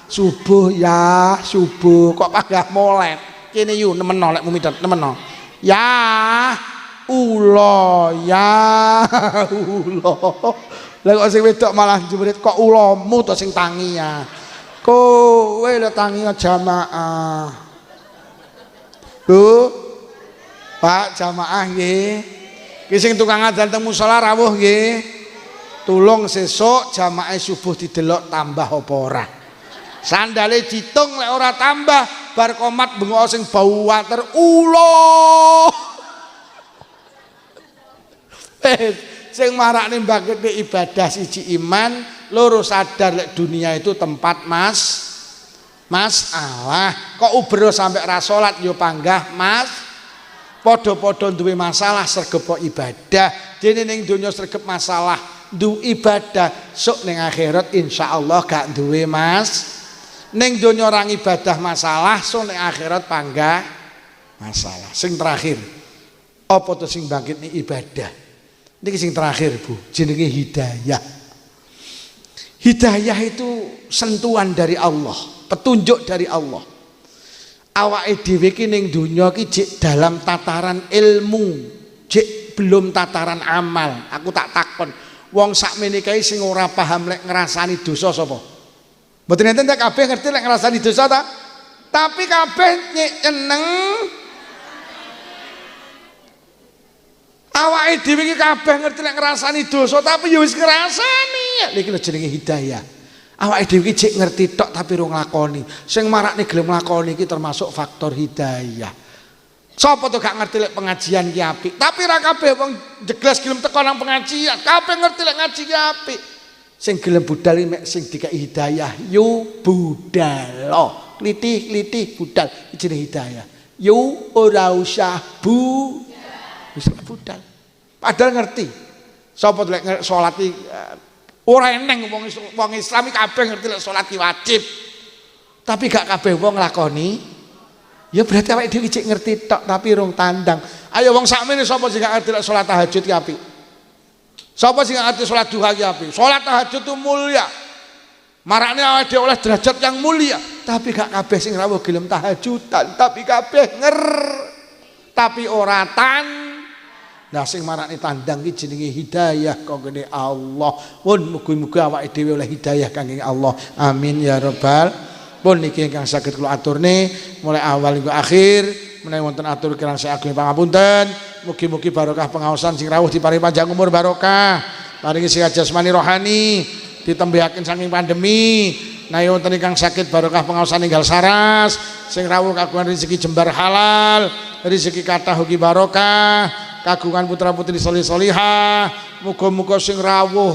subuh ya subuh. Kok panggah molet. Kene yu nemeno lek mumidhat nemeno. Ya ula ya ula. Lah kok sing wedok malah jurit kok ulamu to sing tangi ya. Kowe lho tangi jamaah. Bu. Pak jamaah nggih. Ki sing tukang adzan teng musala rawuh nggih. Tulung sesuk jamaah subuh didelok tambah apa ora. Sandale ditung lek ora tambah bar komat bengok sing bau water ula. Sing marakne mbangkitne ibadah siji iman, loro sadar lek dunia itu tempat masalah. Kok ubero sampai ra salat yo panggah padha-padha duwe masalah sregep ibadah. Dene ning donya sregep masalah, duwe ibadah, sok ning akhirat insyaallah gak duwe ning donya orang ibadah masalah, sok ning akhirat panggah masalah. Sing terakhir, apa to sing bangkitne ibadah? Niki sing terakhir Bu, jenenge hidayah. Hidayah itu sentuhan dari Allah, petunjuk dari Allah. Awake dhewe iki ning donya iki jek dalam tataran ilmu, jek belum tataran amal. Aku tak takon, wong sakmene kae sing ora paham lek ngrasani dosa sapa? Mboten enten tak kabeh ngerti lek ngrasani dosa ta? Tapi kabeh nyek seneng. Awake dhewe iki kabeh ngerti lek ngrasani dosa tapi ya wis ngrasani. Iki lho jenenge hidayah. Awake dhewe iki jek ngerti tok tapi ora nglakoni. Sing marakne gelem nglakoni iki termasuk faktor hidayah. Sapa to gak ngerti lek pengajian ki apik, tapi ra kabeh wong Jegles gelem teko nang pengajian. Kabeh ngerti lek ngaji ki apik. Sing gelem budal mek sing dikai hidayah, yo budal. Klitih-klitih budal iki jenenge hidayah. Yo ora usah wis budal. Padahal ngerti. Sapa lek salat iki ora eneng wong Islam iki kabeh ngerti lek salat ki wajib. Tapi gak kabeh wong nglakoni. Ya berarti awake dhewe cek ngerti tok tapi rung tandang. Ayo wong sakmene sapa sing gak ngerti lek salat tahajud ki apik? Sapa sing gak ngerti salat duha ki apik? Salat tahajud itu mulia. Marakne awake dhewe oleh derajat yang mulia, tapi gak kabeh sing rawuh gelem tahajudan, tapi kabeh tapi ora Nah sing marakne tandang iki jenenge hidayah kanggone Allah. Pun mugi-mugi awake dhewe oleh hidayah kangge Allah. Amin ya rabbal. Pun niki ingkang saged kula aturne mulai awal hingga akhir menawi wonten atur kirang saya agung pangapunten. Mugi-mugi barokah pengaosan sing rawuh diparingi panjang umur barokah. Paringi sehat jasmani rohani, ditembehaken saking pandemi. Nawi wonten ingkang sakit barokah pengaosan ninggal saras, sing rawuh kagungan rezeki jembar halal, rezeki kathah ugi barokah. kagungan putra-putri solih-solihah, muga-muga sing rawuh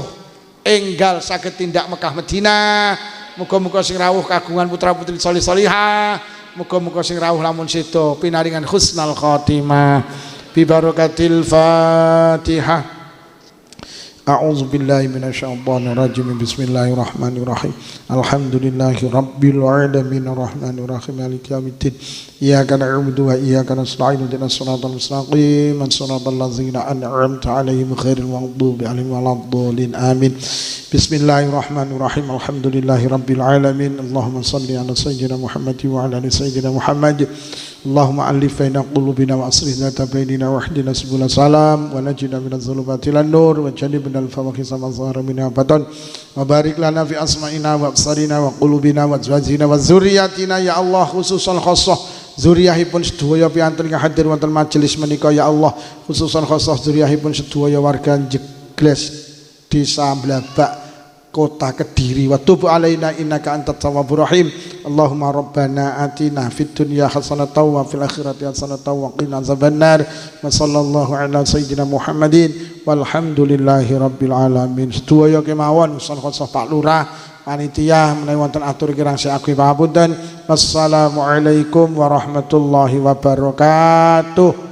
enggal saged tindak Mekah Madinah, muga-muga sing rawuh kagungan putra-putri solih-solihah, muga-muga sing rawuh lamun sedo pinaringan husnal khotimah bi barakatil Fatihah. A'udzu billahi minasyaitonir rajim. Bismillahirrahmanirrahim. Alhamdulillahi rabbil alamin arrahmanir rahim maliki yaumiddin. Iyyaka na'budu wa iyyaka nasta'in ihdinas siratal mustaqim siratal ladzina an'amta 'alaihim ghairil maghdubi 'alaihim waladdallin. Amin. Bismillahirrahmanirrahim. Alhamdulillahi rabbil alamin. Allahumma shalli ala sayyidina Muhammad wa ala ali sayyidina Muhammad. Allahumma alif baina qulubina wa aslih dzata bainina wa hdina subul salam wa najina minadh dhulumati ilan nur wa jannibna al-fawahisha ma dhahara minha batan wa barik lana fi asma'ina wa absarina wa qulubina wa azwajina wa dzurriyyatina ya Allah khususan khassah zuriyahipun sedaya piantun ingkang hadir wonten majelis menika ya Allah khususan khassah zuriyahipun sedaya warga Jegles Desa Blabak Kota Kediri wa tub alaina innaka antat tawwabur rahim. Allahumma rabbana atina fid dunya hasanatan wa fil akhirati hasanatan wa qina azabannar. Wa sallallahu ala sayyidina Muhammadin walhamdulillahi rabbil alamin. Sedaya kemawon usul khosah Pak Lurah panitia menawi wonten atur kirang saking pamunten. Wassalamualaikum warahmatullahi wabarakatuh.